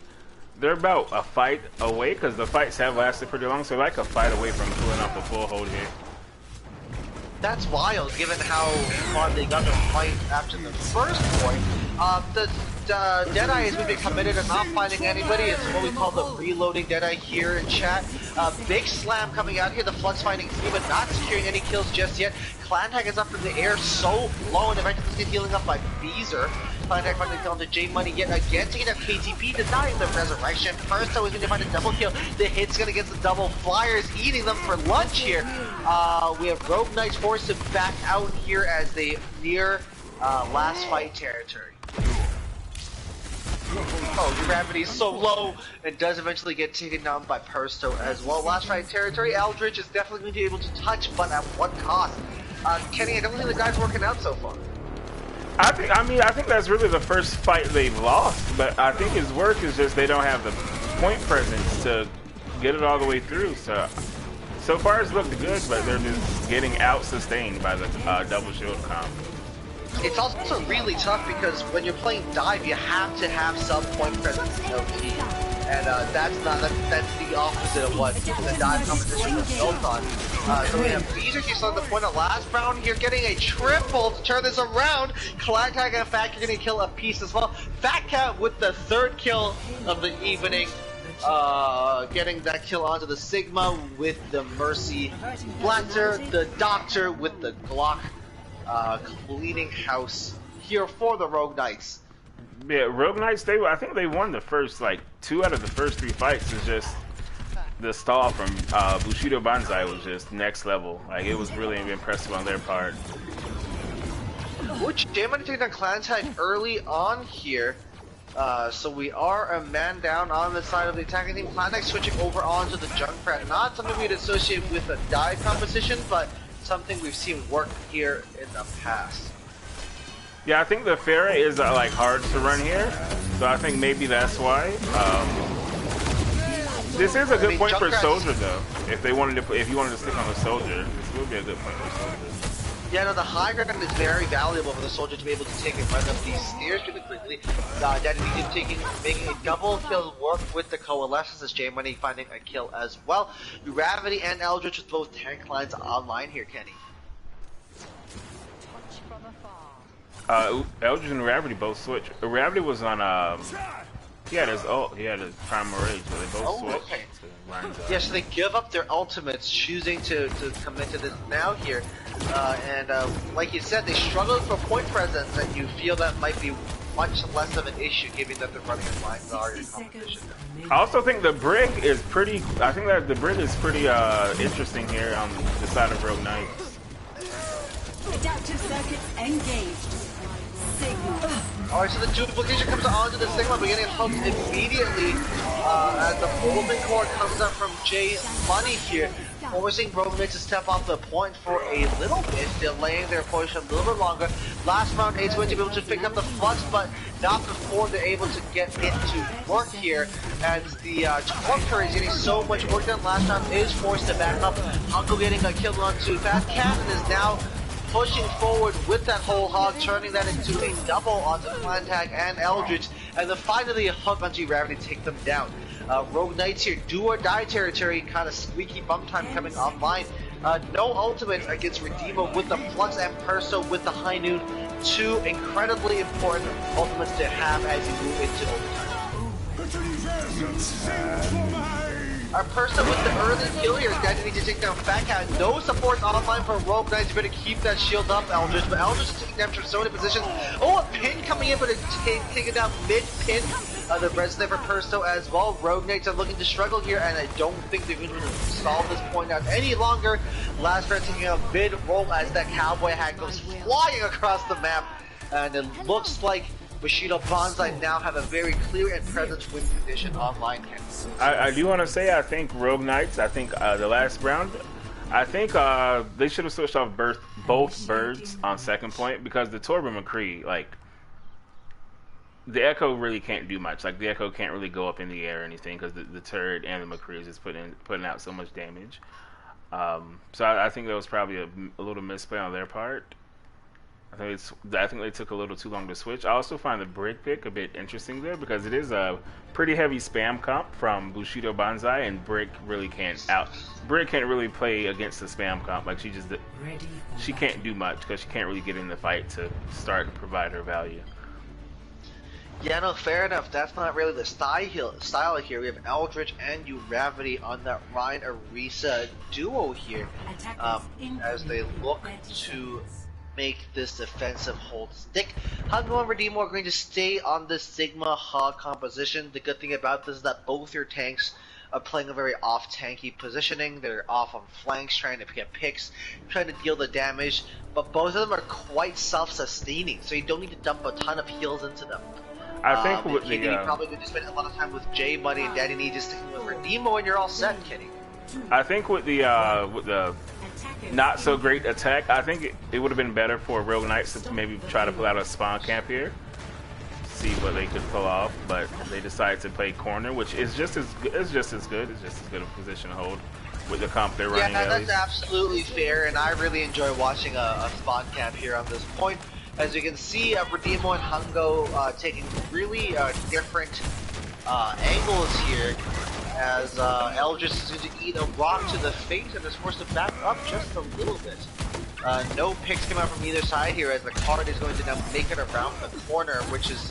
they're about a fight away because the fights have lasted pretty long, so like a fight away from pulling off the full hold here. That's wild, given how far they got to fight after the first point. The Deadeye is going to be committed to not finding anybody. It's what we call the reloading Deadeye here in chat. Big slam coming out here. The Flux finding Zima, not securing any kills just yet. Clantac is up in the air so low, and eventually gets healing up by Beezer. Clantac finally kill to J Money yet again, taking out KTP, denying the resurrection. First, though, is going to find a double kill. The hit's going to get the double flyers, eating them for lunch here. We have Rogue Knights forced to back out here as they near last fight territory. Oh, Gravity is so low and does eventually get taken down by Persto as well. Last fight territory, Eldritch is definitely going to be able to touch, but at what cost? Kenny, I don't think the guy's working out so far. I think that's really the first fight they've lost, but I think his work is just they don't have the point presence to get it all the way through. So far it's looked good, but they're just getting out sustained by the double shield comp. It's also really tough because when you're playing dive, you have to have some point presence in OT, and that's the opposite of what the dive competition was built on. So we have Beezer just on the point of last round here, getting a triple to turn this around. Clantac and Fat Cat getting a kill apiece as well. Fat Cat with the third kill of the evening. Getting that kill onto the Sigma with the Mercy. Blatter, the Doctor with the Glock. Cleaning house here for the Rogue Knights. Yeah, Rogue Knights, I think they won the first, like, 2 out of the first 3 fights. Is just the stall from Bushido Banzai was just next level. Like, it was really impressive on their part. Which J-Money taking down Clantac early on here. So we are a man down on the side of the attacking team. Clantac switching over onto the Junkrat. Not something we'd associate with a dive competition, but something we've seen work here in the past. Yeah, I think the Pharah is like hard to run here, so I think maybe that's why. This is a good point for Soldier though. If you wanted to stick on the Soldier, this would be a good point for Soldier. Yeah, no, the high ground is very valuable for the Soldier to be able to take and run up these stairs really quickly. Daddy making a double kill work with the Coalescence as J Money finding a kill as well. Gravity and Eldritch with both tank lines online here, Kenny. Eldritch and Gravity both switch. Gravity was on he had his ult, he had his primal rage, but they both switched. Okay. Yeah, so they give up their ultimates, choosing to commit to this now here. And like you said, they struggled for point presence, and you feel that might be much less of an issue, given that they're running a line guard in competition. I also think the brig is pretty. I think that the brig is pretty interesting here on the side of Rogue Knights. Adaptive circuits engaged. Signal. Alright, so the duplication comes onto the Sigma, but getting hooked immediately as the Golden Core comes up from J Money here, forcing Rogue Knights to step off the point for a little bit, delaying their push a little bit longer. Last round, A's going to be able to pick up the Flux, but not before they're able to get it to work here, as the Torture is getting so much work done. Last round is forced to back up. Hunko getting a kill onto Fat Cat, and is now pushing forward with that whole hog, turning that into a double onto Clantac and Eldritch, and then finally a hook onto Gravity to take them down. Rogue Knights here, do or die territory, kind of squeaky bum time coming online. No ultimates against Redeemo with the Flux and Perso with the High Noon. 2 incredibly important ultimates to have as you move into overtime. Person with the early kill here. Daddy needs to take down Fat Cat. No support online for Rogue Knight. You better keep that shield up, Eldritch. But Eldritch is taking damage from so many positions. Oh, a pin coming in, but it's taken down mid-pin. The red sniper Persto as well. Rogue Knights are looking to struggle here, and I don't think they're going to solve this point out any longer. Last round taking out mid-roll as that cowboy hat goes flying across the map. And it looks like Bushido Banzai now have a very clear and present win condition online. I do want to say, I think Rogue Knights, I think the last round, I think they should have switched off both birds on second point, because the Torb and McCree, like, the Echo really can't do much. Like, the Echo can't really go up in the air or anything, because the turret and the McCree is just putting out so much damage. So I think that was probably a little misplay on their part. I think they took a little too long to switch. I also find the Brick pick a bit interesting there, because it is a pretty heavy spam comp from Bushido Banzai, and Brick can't really play against the spam comp. Like, she can't do much, because she can't really get in the fight to start to provide her value. Yeah, no, fair enough. That's not really the style here. We have Eldritch and Uravity on that Ryan Arisa duo here, as they look to make this defensive hold stick. Hungo and Redeemo are going to stay on the Sigma Hog composition. The good thing about this is that both your tanks are playing a very off-tanky positioning. They're off on flanks, trying to get picks, trying to deal the damage, but both of them are quite self-sustaining, so you don't need to dump a ton of heals into them. I think with you're probably going to spend a lot of time with J Money and Daddy Nee just sticking with Redeemo, and you're all set, Kenny. I think with the not so great attack, I think it would have been better for Rogue Knights to maybe try to pull out a spawn camp here, see what they could pull off. But they decided to play corner, which is just as good. It's just as good a position to hold with the comp they're running. Yeah, that's absolutely fair, and I really enjoy watching a spawn camp here on this point. As you can see, Redeemo and Hungo taking really different angles here, as Eldritch is going to eat a rock to the face and is forced to back up just a little bit. No picks come out from either side here, as the card is going to now make it around the corner, which is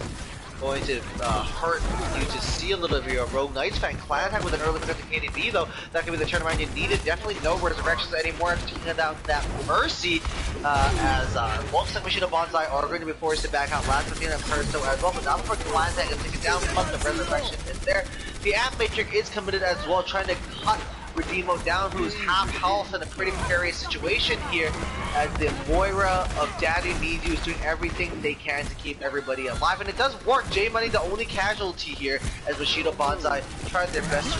going to hurt you to see a little bit of your Rogue Knights fan. Clan Tag with an early pick to KDB, though. That could be the turnaround you needed. Definitely no resurrections anymore after taking down that Mercy, as looks like Bushido Banzai are going to be forced to back out last with and Persto as well. But now for Clan Tag and take it down, plus the resurrection is there. The Amp Matrix is committed as well, trying to cut Redeemo down, who's half health in a pretty precarious situation here, as the Moira of Daddy Needs You is doing everything they can to keep everybody alive, and it does work. J Money the only casualty here, as Bushido Banzai tried their best to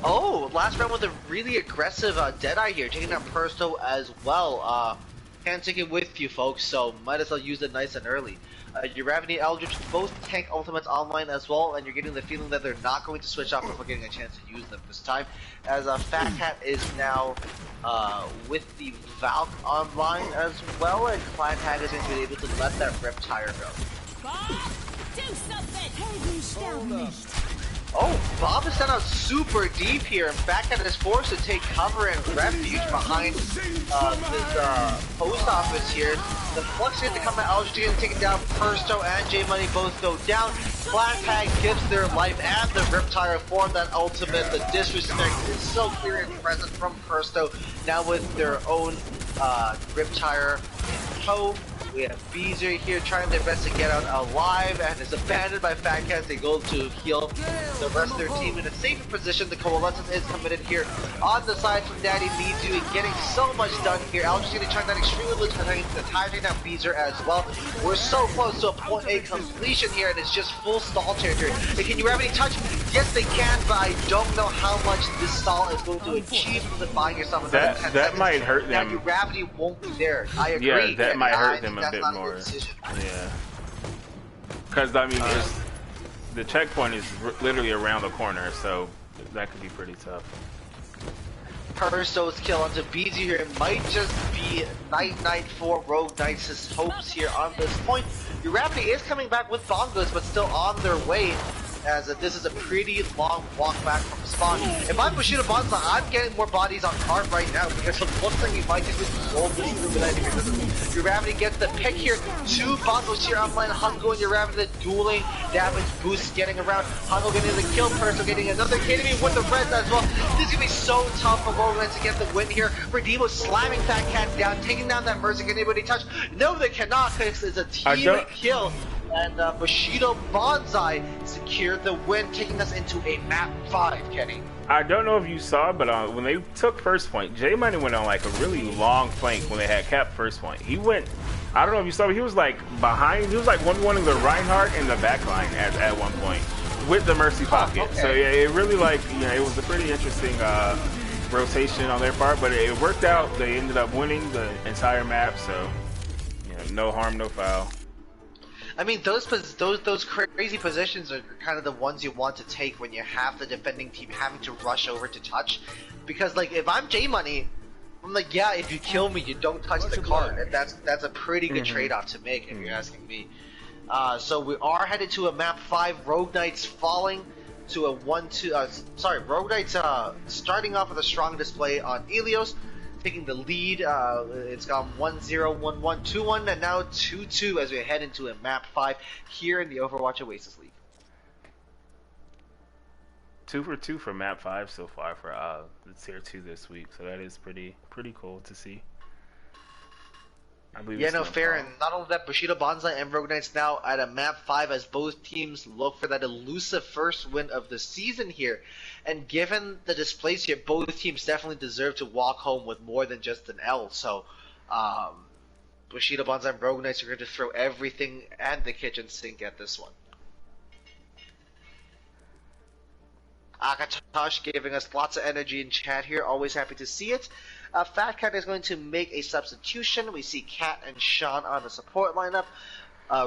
oh, last round with a really aggressive Deadeye here, taking down Persto as well. Can't take it with you, folks, so might as well use it nice and early. Uravity and Eldritch both tank ultimates online as well, and you're getting the feeling that they're not going to switch off before getting a chance to use them this time, as Fat Cat is now with the Valk online as well, and Clan Tag is going to be able to let that Reptire go. Do something! Oh, Bob is sent out super deep here, and Fat Cat is forced to take cover and refuge behind this post office here. The Flux gets to come out, Eldritch getting taken down, Persto and J Money both go down. Clan Tag gives their life and the Riptire for that ultimate. The disrespect is so clear and present from Persto, now with their own Riptire in tow. We have Beezer here trying their best to get out alive, and is abandoned by Fat Cats. They go to heal the rest of their team in a safer position. The Coalescence is committed here on the side from Daddy Needs You, and getting so much done here. Eldritch going to try that extremely low time taking down Beezer as well. We're so close to a point A completion here, and it's just full stall territory. And can you have any touch? Yes, they can, but I don't know how much this stall is going to achieve with buying yourself another 10 seconds. That might hurt them. Now, your gravity won't be there. I agree. Yeah, that might hurt them a bit more. Yeah. Because, I mean, the checkpoint is literally around the corner, so that could be pretty tough. Persto's kill onto BZ here. It might just be night for Rogue Knights' hopes here on this point. Uravity is coming back with bongos, but still on their way. as this is a pretty long walk back from spawn. If I'm Bushido Banzai, I'm getting more bodies on card right now because it looks like he might just with gold Your Ravity gets the pick here. Two Bongos here online. Hungo and your Ravity dueling. Damage boost getting around. Hungo getting the kill. Perso getting another KDB with the reds as well. This is gonna be so tough for Roland to get the win here. Redeemo slamming Fat Cat down, taking down that Mercy. Can anybody touch? No, they cannot because it's a team kill. And Bushido Banzai secured the win, taking us into a map 5, Kenny. I don't know if you saw, but when they took first point, J Money went on like a really long flank when they had capped first point. He went, I don't know if you saw, but he was like behind, he was like 1v1ing the Reinhardt in the back line at one point with the Mercy pocket. Okay. So yeah, it really like, you know, it was a pretty interesting rotation on their part, but it worked out. They ended up winning the entire map, so you know, no harm, no foul. I mean, those crazy positions are kind of the ones you want to take when you have the defending team having to rush over to touch. Because, like, if I'm J-Money, I'm like, yeah, if you kill me, you don't touch the card. And that's a pretty good trade-off to make, if you're asking me. So we are headed to a map 5. Rogue Knights falling to a 1-2... Rogue Knights starting off with a strong display on Ilios. Taking the lead, it's gone 1-0, 1-1, 2-1, and now 2-2 as we head into a map 5 here in the Overwatch Oasis League. 2 for 2 for map 5 so far for the tier 2 this week, so that is pretty cool to see. I believe yeah, no, fair, and not only that, Bushido Banzai and Rogue Knights now at a map 5 as both teams look for that elusive first win of the season here. And given the displays here, both teams definitely deserve to walk home with more than just an L. So, Bushido Banzai and Rogue Knights are going to throw everything and the kitchen sink at this one. Akatosh giving us lots of energy in chat here. Always happy to see it. Fat Cat is going to make a substitution. We see Cat and Sean on the support lineup.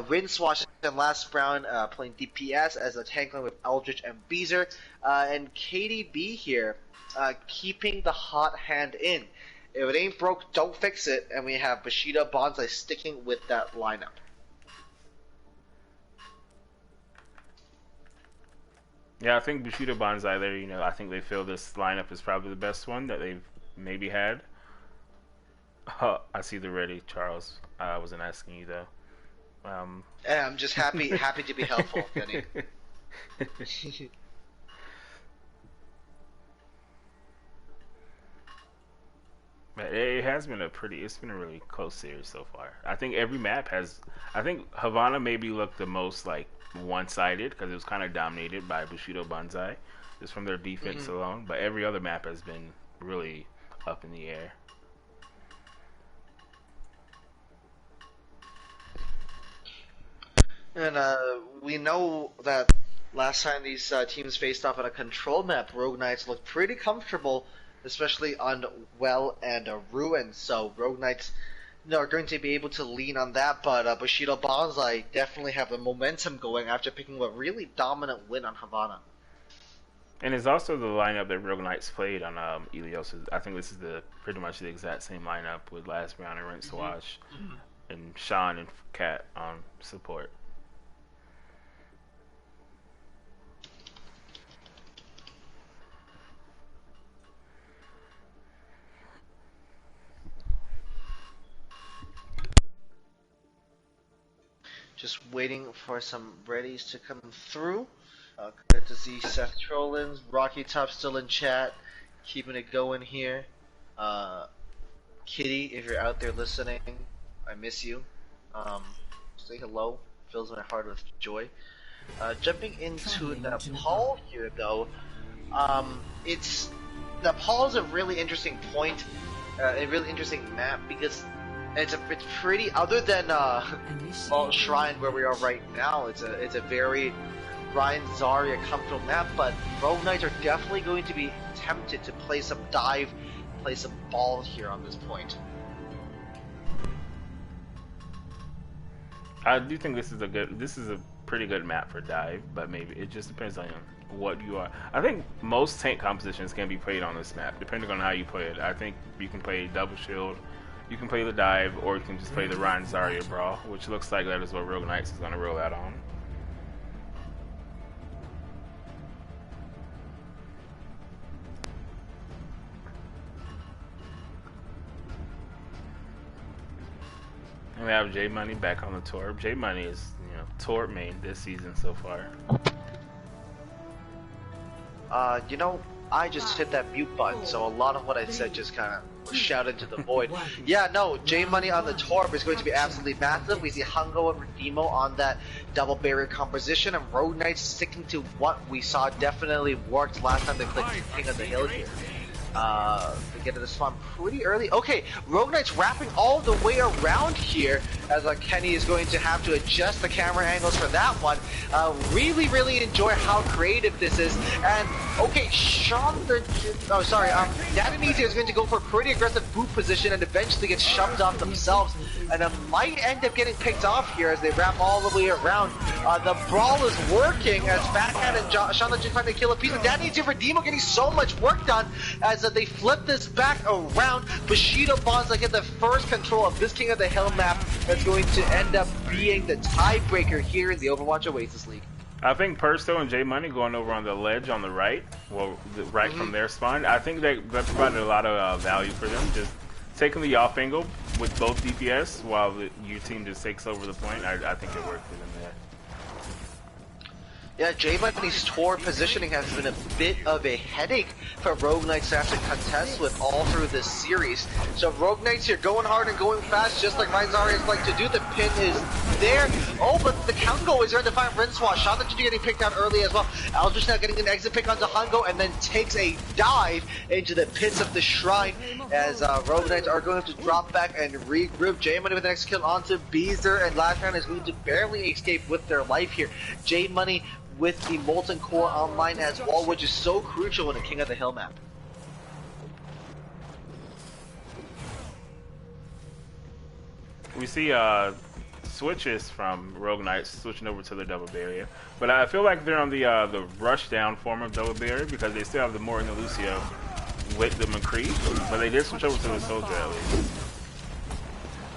Rinse Washington last round playing DPS as a tank line with Eldritch and Beezer. And KDB here keeping the hot hand in. If it ain't broke, don't fix it. And we have Bushido Banzai sticking with that lineup. Yeah, I think Bushido Banzai there, you know, I think they feel this lineup is probably the best one that they've maybe had. I see the ready, Charles. I wasn't asking you though. Yeah, I'm just happy to be helpful, Kenny. It has been it's been a really close series so far. I think every map has, I think Havana maybe looked the most like one-sided because it was kind of dominated by Bushido Banzai just from their defense alone, but every other map has been really up in the air. And we know that last time these teams faced off on a control map, Rogue Knights looked pretty comfortable, especially on Well and Ruin. So Rogue Knights are going to be able to lean on that, but Bushido Banzai definitely have the momentum going after picking a really dominant win on Havana. And it's also the lineup that Rogue Knights played on Ilios. I think this is pretty much the exact same lineup with last round and Rinse Wash and Sean and Cat on support. Just waiting for some readies to come through. Good to see Seth Trollins, Rocky Top still in chat, keeping it going here. Kitty, if you're out there listening, I miss you. Say hello, fills my heart with joy. Jumping into Nepal here though, Nepal's a really interesting point, a really interesting map because it's pretty, other than Shrine where we are right now, it's a very Ryan Zarya comfortable map, but Rogue Knights are definitely going to be tempted to play some dive, play some ball here on this point. I do think this is a pretty good map for dive, but maybe it just depends on what you are. I think most tank compositions can be played on this map, depending on how you play it. I think you can play double shield, you can play the dive, or you can just play the Ryan Zarya brawl, which looks like that is what Rogue Knights is going to roll out on. We have J Money back on the Torb. J Money is, Torb main this season so far. I just hit that mute button, so a lot of what I said just kind of shouted to the void. Yeah, no, J Money on the Torb is going to be absolutely massive. We see Hungo and Redeemo on that double barrier composition, and Rogue Knights sticking to what we saw definitely worked last time they played King of the Hill here. They get to the spawn pretty early. Okay, Rogue Knight's wrapping all the way around here as Kenny is going to have to adjust the camera angles for that one. Really enjoy how creative this is. And okay, Dadanese is going to go for a pretty aggressive boot position and eventually get shoved off themselves. And it might end up getting picked off here as they wrap all the way around. The brawl is working as Backhand and Sean Legend trying to kill a piece. And Dadanese and Redeemo getting so much work done as they flip this back around. Bushido Banzai get the first control of this King of the Hill map that's going to end up being the tiebreaker here in the Overwatch Oasis League. I think Persto and J Money going over on the ledge on the right, from their spawn. I think that provided a lot of value for them, just taking the off angle with both DPS while your team just takes over the point. I think it worked for them there. Yeah, J Money's Torb positioning has been a bit of a headache for Rogue Knights to have to contest with all through this series. So Rogue Knights here going hard and going fast, just like Banzai like to do. The pin is there. Oh, but the Hungo is there to find Rincewash. Shot that getting picked out early as well. Aldrich now getting an exit pick onto Hungo and then takes a dive into the pits of the shrine as Rogue Knights are going to drop back and regroup. J Money with the next kill onto Beezer, and last round is going to barely escape with their life here. J Money with the Molten Core online as well, which is so crucial in a King of the Hill map. We see switches from Rogue Knights switching over to the double barrier, but I feel like they're on the rush down form of double barrier because they still have the Morton and Lucio with the McCree, but they did switch over to the Soldier at least.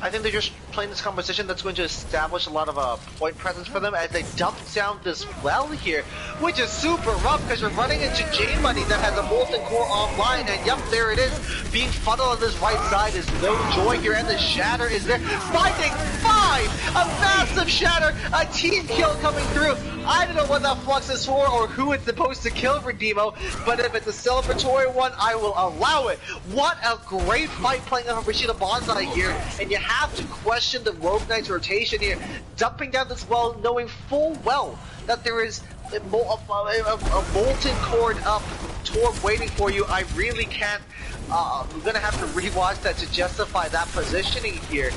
I think they're just playing this composition that's going to establish a lot of point presence for them as they dump down this well here, which is super rough because you're running into J Money that has a Molten Core online, and yep, there it is. Being funneled on this right side is no joy here, and the Shatter is there. Finding 5! A massive Shatter! A team kill coming through! I don't know what that Flux is for or who it's supposed to kill Redeemo, but if it's a celebratory one, I will allow it. What a great fight playing off of Bushido Banzai here, and you have to question the Rogue Knights rotation here, dumping down this well, knowing full well that there is a molten cord up Torb waiting for you. I really can't. I'm gonna have to rewatch that to justify that positioning here.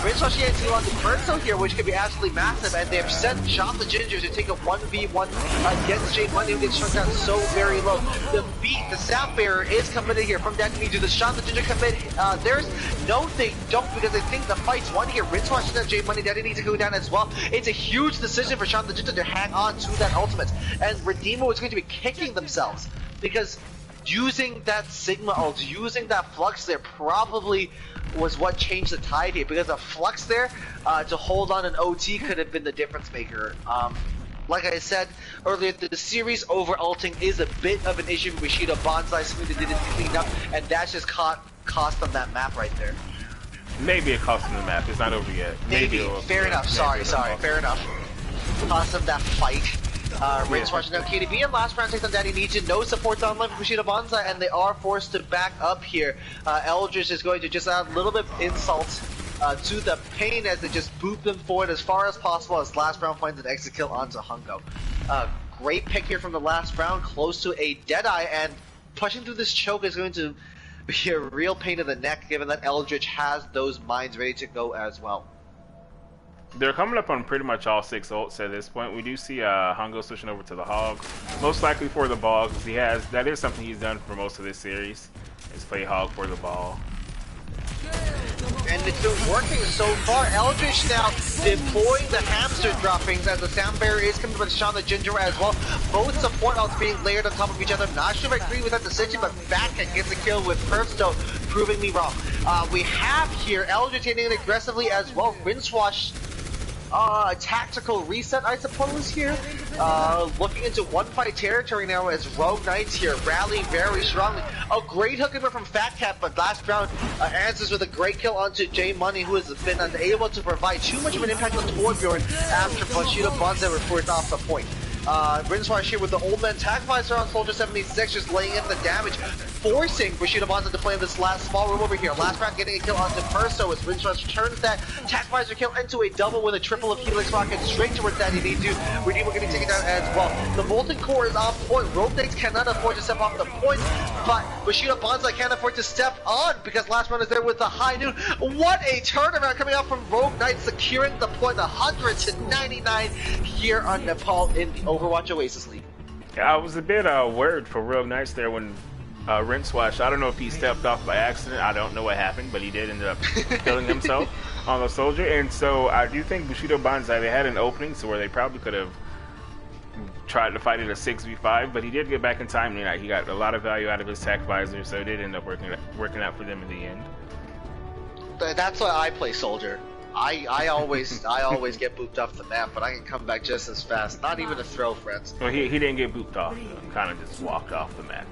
Rincewash TNT on the Perso here, which could be absolutely massive, and they've sent Shot the Ginger to take a 1v1 against J Money, who gets struck down so very low. The beat, the Staff Bearer is committed here from Dadanese to the Shot the Ginger commit. There's no, they don't, because they think the fight's won here. Rincewash does J Money, Dadanese to go down as well. It's a huge decision for Shot the Ginger to hang on to that ultimate, and Redeemo is going to be kicking themselves because using that Sigma ult, using that Flux there probably was what changed the tide here, because a Flux there to hold on an OT could have been the difference maker. Like I said earlier, the series over ulting is a bit of an issue for Bushido Banzai, something they didn't clean up, and that's just cost them that map right there. Maybe it cost them the map, it's not over yet. Maybe fair enough, sorry, fair enough. Cost them that fight. Rince watching down KDB, and last round takes on Dadanese. No support online for Bushido Banzai, and they are forced to back up here. Eldridge is going to just add a little bit of insult to the pain as they just boot them forward as far as possible as last round finds an exit kill onto Hungo. Great pick here from the last round, close to a Deadeye, and pushing through this choke is going to be a real pain in the neck given that Eldridge has those mines ready to go as well. They're coming up on pretty much all 6 ults at this point. We do see Hungo switching over to the Hog, most likely for the ball, because that is something he's done for most of this series, is play Hog for the ball. And it's been working so far. Eldritch now deploying the hamster droppings as the Sound Bearer is coming with Sean the Ginger as well. Both support ults being layered on top of each other. Not sure if I agree with that decision, but Backhand gets a kill with Perfstone, proving me wrong. We have here Eldritch hitting it aggressively as well. Rincewash tactical reset, I suppose, here. Looking into one-fight territory now as Rogue Knights here rallying very strongly. A great hook from Fat Cat, but last round answers with a great kill onto J Money, who has been unable to provide too much of an impact on Torbjorn after Bushido Banzai were forced off the point. Rinswash here with the old man Tac Visor on Soldier 76, just laying in the damage, forcing Bushido Banzai to play in this last small room over here. Last round getting a kill onto Perso as Rinswash turns that Tac Visor kill into a double with a triple of Helix Rocket straight towards Daddy D2. Redeemer getting taken down as well. The Molten Core is on point. Rogue Knights cannot afford to step off the point, but Bushido Banzai can't afford to step on because last round is there with the high noon. What a turnaround coming out from Rogue Knights, securing the point 100 to 99 here on Nepal in the Overwatch Oasis League. Yeah, I was a bit worried for Rogue Knights there when Rinswash, I don't know if he stepped off by accident, I don't know what happened, but he did end up killing himself on the soldier. And so I do think Bushido Banzai, they had an opening so where they probably could have tried to fight it a 6v5, but he did get back in time tonight. He got a lot of value out of his Tac Visor, so it did end up working out for them in the end. That's why I play soldier. I always get booped off the map, but I can come back just as fast. Not even a throw, friends. Well, he didn't get booped off. Kind of just walked off the map.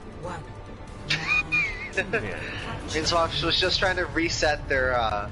Yeah. Rinswash was just trying to reset their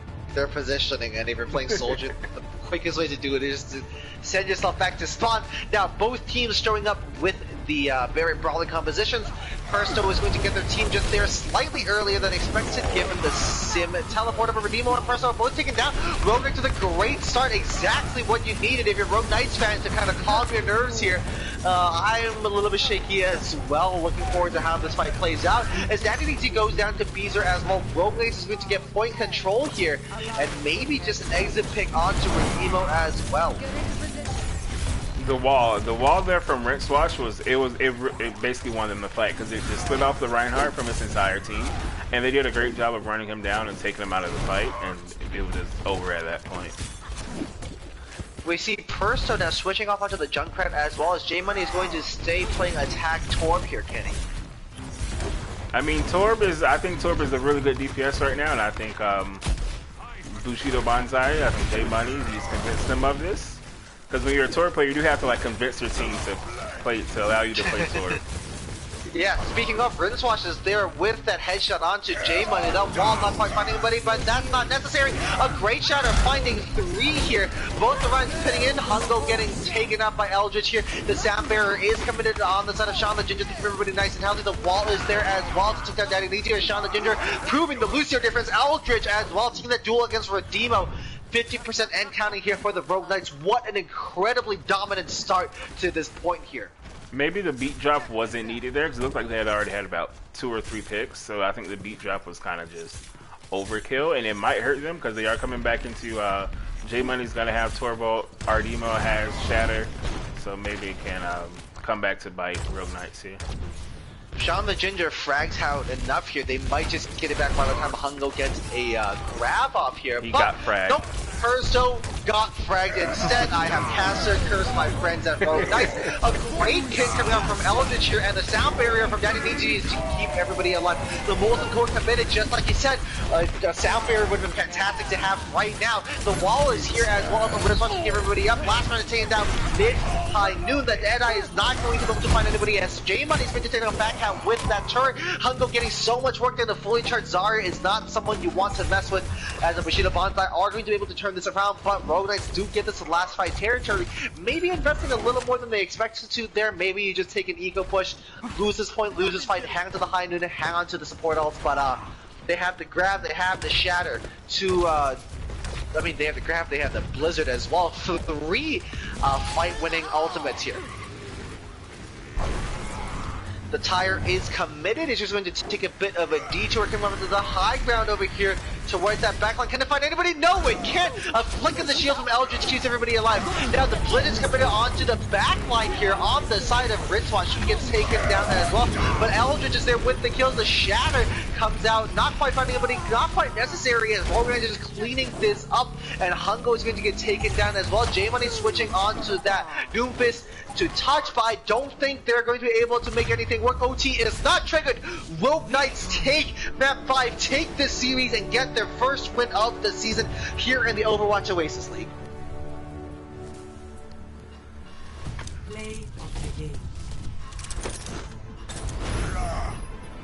positioning, and if you're playing soldier, the quickest way to do it is to send yourself back to spawn. Now, both teams showing up with the very brawling compositions. Persto is going to get their team just there slightly earlier than expected, given the sim teleport of a Redeemer and Persto are both taken down. Rogue Knights with a great start, exactly what you needed if you're Rogue Knights fans to kind of calm your nerves here. I am a little bit shaky as well, looking forward to how this fight plays out. As Daddy DT goes down to Beezer as well, Rogue Knights is going to get point control here, and maybe just an exit pick onto Redeemo as well. The wall there from Rinswash it basically won them the fight because it just split off the Reinhardt from his entire team, and they did a great job of running him down and taking him out of the fight, and it was just over at that point. We see Persto now switching off onto the Junkrat as well, as J Money is going to stay playing attack Torb here, Kenny. I mean, I think Torb is a really good DPS right now, and I think Bushido Banzai, I think J Money, he's convinced them of this. Because when you're a Torb player, you do have to like convince your team to allow you to play Torb. Yeah, speaking of, Rinswash is there with that headshot onto J Money. That wall not quite finding anybody, but that's not necessary. A great shot of finding 3 here. Both the runs pitting in. Hungo getting taken up by Eldritch here. The Sound Bearer is committed on the side of Sean the Ginger to keep everybody nice and healthy. The wall is there as well to take down Daddy Legion. Sean the Ginger proving the Lucio difference. Eldritch as well taking that duel against Redeemo. 50% end counting here for the Rogue Knights. What an incredibly dominant start to this point here. Maybe the beat drop wasn't needed there because it looked like they had already had about 2 or 3 picks. So I think the beat drop was kind of just overkill, and it might hurt them because they are coming back into J Money's gonna have Torbo, Ardemo has Shatter, so maybe it can come back to bite Rogue Knights here. Sean the Ginger frags out enough here. They might just get it back by the time Hungo gets a grab off here. He got fragged. Nope, Persto got fragged instead. I have Caster, curse my friends at Rogue Knights. A great kick coming out from Eldritch here, and the sound barrier from Daddy DG is to keep everybody alive. The Molten Core committed, just like you said. A sound barrier would have been fantastic to have right now. The wall is here as well from Rinswash to keep everybody up. Last round is taken down mid-high noon. The Deadeye is not going to be able to find anybody as J Money's going to take on back out with that turret. Hungo getting so much work done. The fully charged Zarya is not someone you want to mess with, as the Bushido Banzai are going to be able to turn this around, but Rogue Knights do get this last fight territory. Maybe investing a little more than they expected to there. Maybe you just take an eco push, lose this point, lose this fight, hang on to the high noon, and hang on to the support ults, but they have the grab, they have the shatter to they have the grab, they have the blizzard as well. 3 fight-winning ultimates here. The tire is committed. It's just going to take a bit of a detour, coming up to the high ground over here towards that backline. Can it find anybody? No, it can't. A flick of the shield from Eldritch keeps everybody alive. Now the blitz is committed onto the backline here on the side of Rinswash. She gets taken down as well. But Eldritch is there with the kills. The shatter comes out, not quite finding anybody, not quite necessary, as Rogue Knights is just cleaning this up, and Hungo is going to get taken down as well. J-Money switching onto that Doomfist to touch, but I don't think they're going to be able to make anything work. OT is not triggered. Rogue Knights take map 5, take this series, and get their first win of the season here in the Overwatch Oasis League.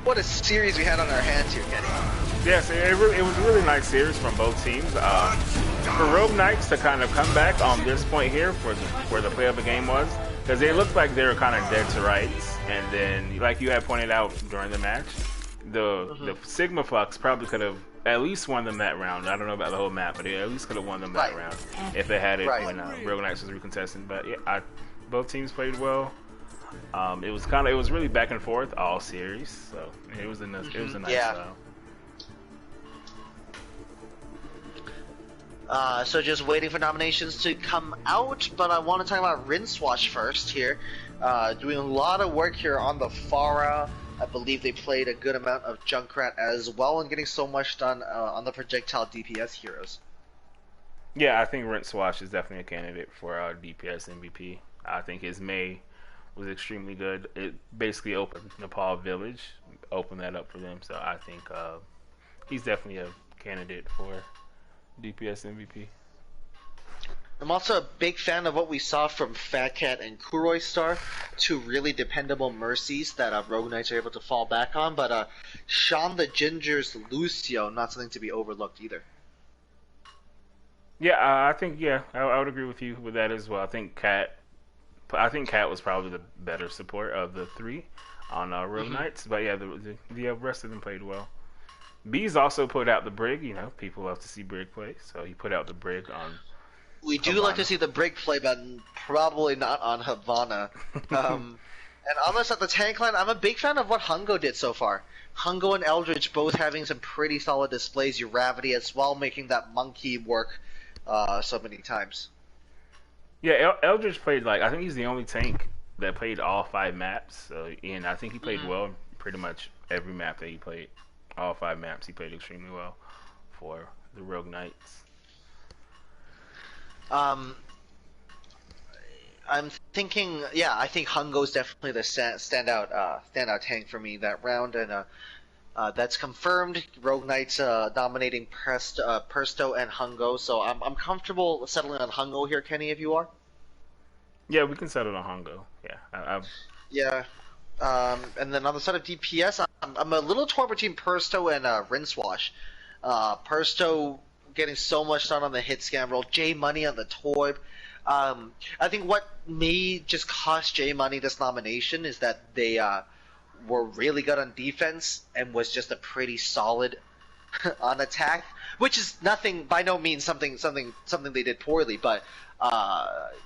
What a series we had on our hands here, Kenny. Yes, it was a really nice series from both teams. For Rogue Knights to kind of come back on this point here where the play of the game was, because they looked like they were kind of dead to rights, and then like you had pointed out during the match, the Sigma Flux probably could have at least won them that round. I don't know about the whole map, but they at least could have won them that round if they had it when Rogue Knights was recontesting. But yeah, both teams played well. It was really back and forth all series, so it was a nice so just waiting for nominations to come out, but I want to talk about Rincewash first here. Doing a lot of work here on the Pharah. I believe they played a good amount of Junkrat as well, and getting so much done on the projectile DPS heroes. Yeah, I think Rincewash is definitely a candidate for DPS MVP. I think his May was extremely good. It basically opened Nepal Village, opened that up for them. So I think he's definitely a candidate for DPS MVP. I'm also a big fan of what we saw from Fat Cat and Kuroi Star, two really dependable mercies that Rogue Knights are able to fall back on. But Sean the Ginger's Lucio, not something to be overlooked either. Yeah, I think I would agree with you with that as well. I think Cat was probably the better support of the three on Rogue Knights, but yeah, the rest of them played well. Bees also put out the Brig. You know, people love to see Brig play, so he put out the Brig on. We do Havana. Like to see the Brig play, but probably not on Havana. And honest, at the tank line, I'm a big fan of what Hungo did so far. Hungo and Eldridge both having some pretty solid displays. Uravity as well, making that monkey work so many times. Yeah, Eldridge played I think he's the only tank that played all 5 maps. And I think he played well in pretty much every map that he played. All 5 maps he played extremely well for the Rogue Knights. I'm thinking, I think Hungo's definitely the standout tank for me that round, and that's confirmed. Rogue Knights dominating Persto and Hungo, so I'm comfortable settling on Hungo here, Kenny, if you are. Yeah, we can settle on Hungo. Yeah. And then on the side of DPS, I'm a little torn between Persto and Rincewash. Persto getting so much done on the hit scan roll, J Money on the Toib. I think what may just cost J Money this nomination is that they were really good on defense and was just a pretty solid on attack, which is nothing, by no means something they did poorly, but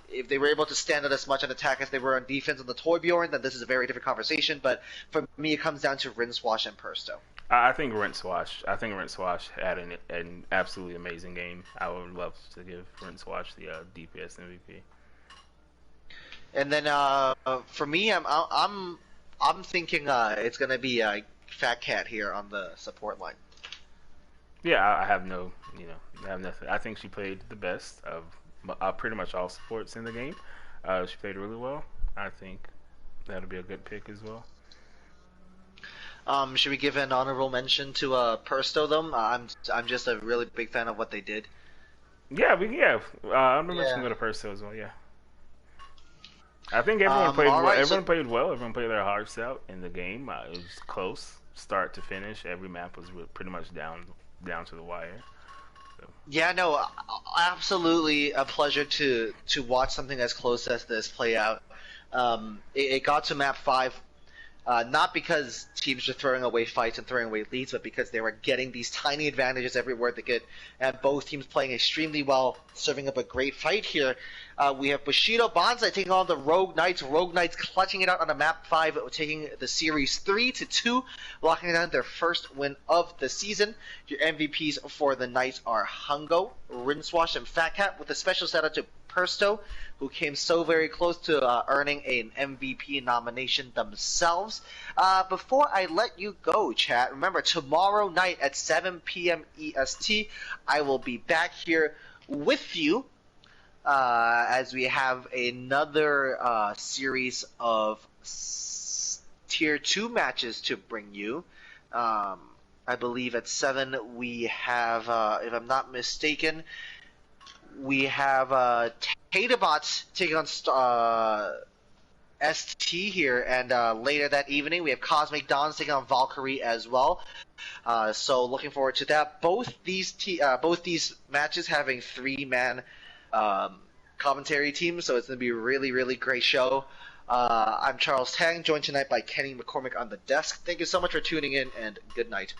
if they were able to stand out as much on attack as they were on defense on the Torbjorn, then this is a very different conversation. But for me, it comes down to Rincewash and Persto. I think Rincewash had an absolutely amazing game. I would love to give Rincewash the DPS MVP. And then for me, I'm thinking it's gonna be Fat Cat here on the support line. Yeah, I have nothing. I think she played the best of pretty much all supports in the game. She played really well. I think that'll be a good pick as well. Should we give an honorable mention to Persto though? I'm just a really big fan of what they did. Yeah, I'm gonna mention to Persto as well. Yeah, I think everyone played well. Right, everyone played well. Everyone played their hearts out in the game. It was close, start to finish. Every map was pretty much down to the wire. So. Yeah, no, absolutely a pleasure to watch something as close as this play out. It got to map 5. Not because teams were throwing away fights and throwing away leads, but because they were getting these tiny advantages everywhere they could, and both teams playing extremely well, serving up a great fight here. We have Bushido Banzai taking on the Rogue Knights. Rogue Knights clutching it out on a map 5, taking the series 3-2, locking down their first win of the season. Your MVPs for the Knights are Hungo, Rincewash, and Fat Cat, with a special shout out to Persto, who came so very close to earning an MVP nomination themselves. Before I let you go, chat, remember, tomorrow night at 7 p.m. EST, I will be back here with you as we have another series of Tier 2 matches to bring you. I believe at 7 we have, if I'm not mistaken, we have Tatabots taking on ST here, and later that evening we have Cosmic Dawns taking on Valkyrie as well. So looking forward to that. Both these matches having 3-man commentary teams, so it's going to be a really, really great show. I'm Charles Tang, joined tonight by Kenny McCormick on the desk. Thank you so much for tuning in, and good night.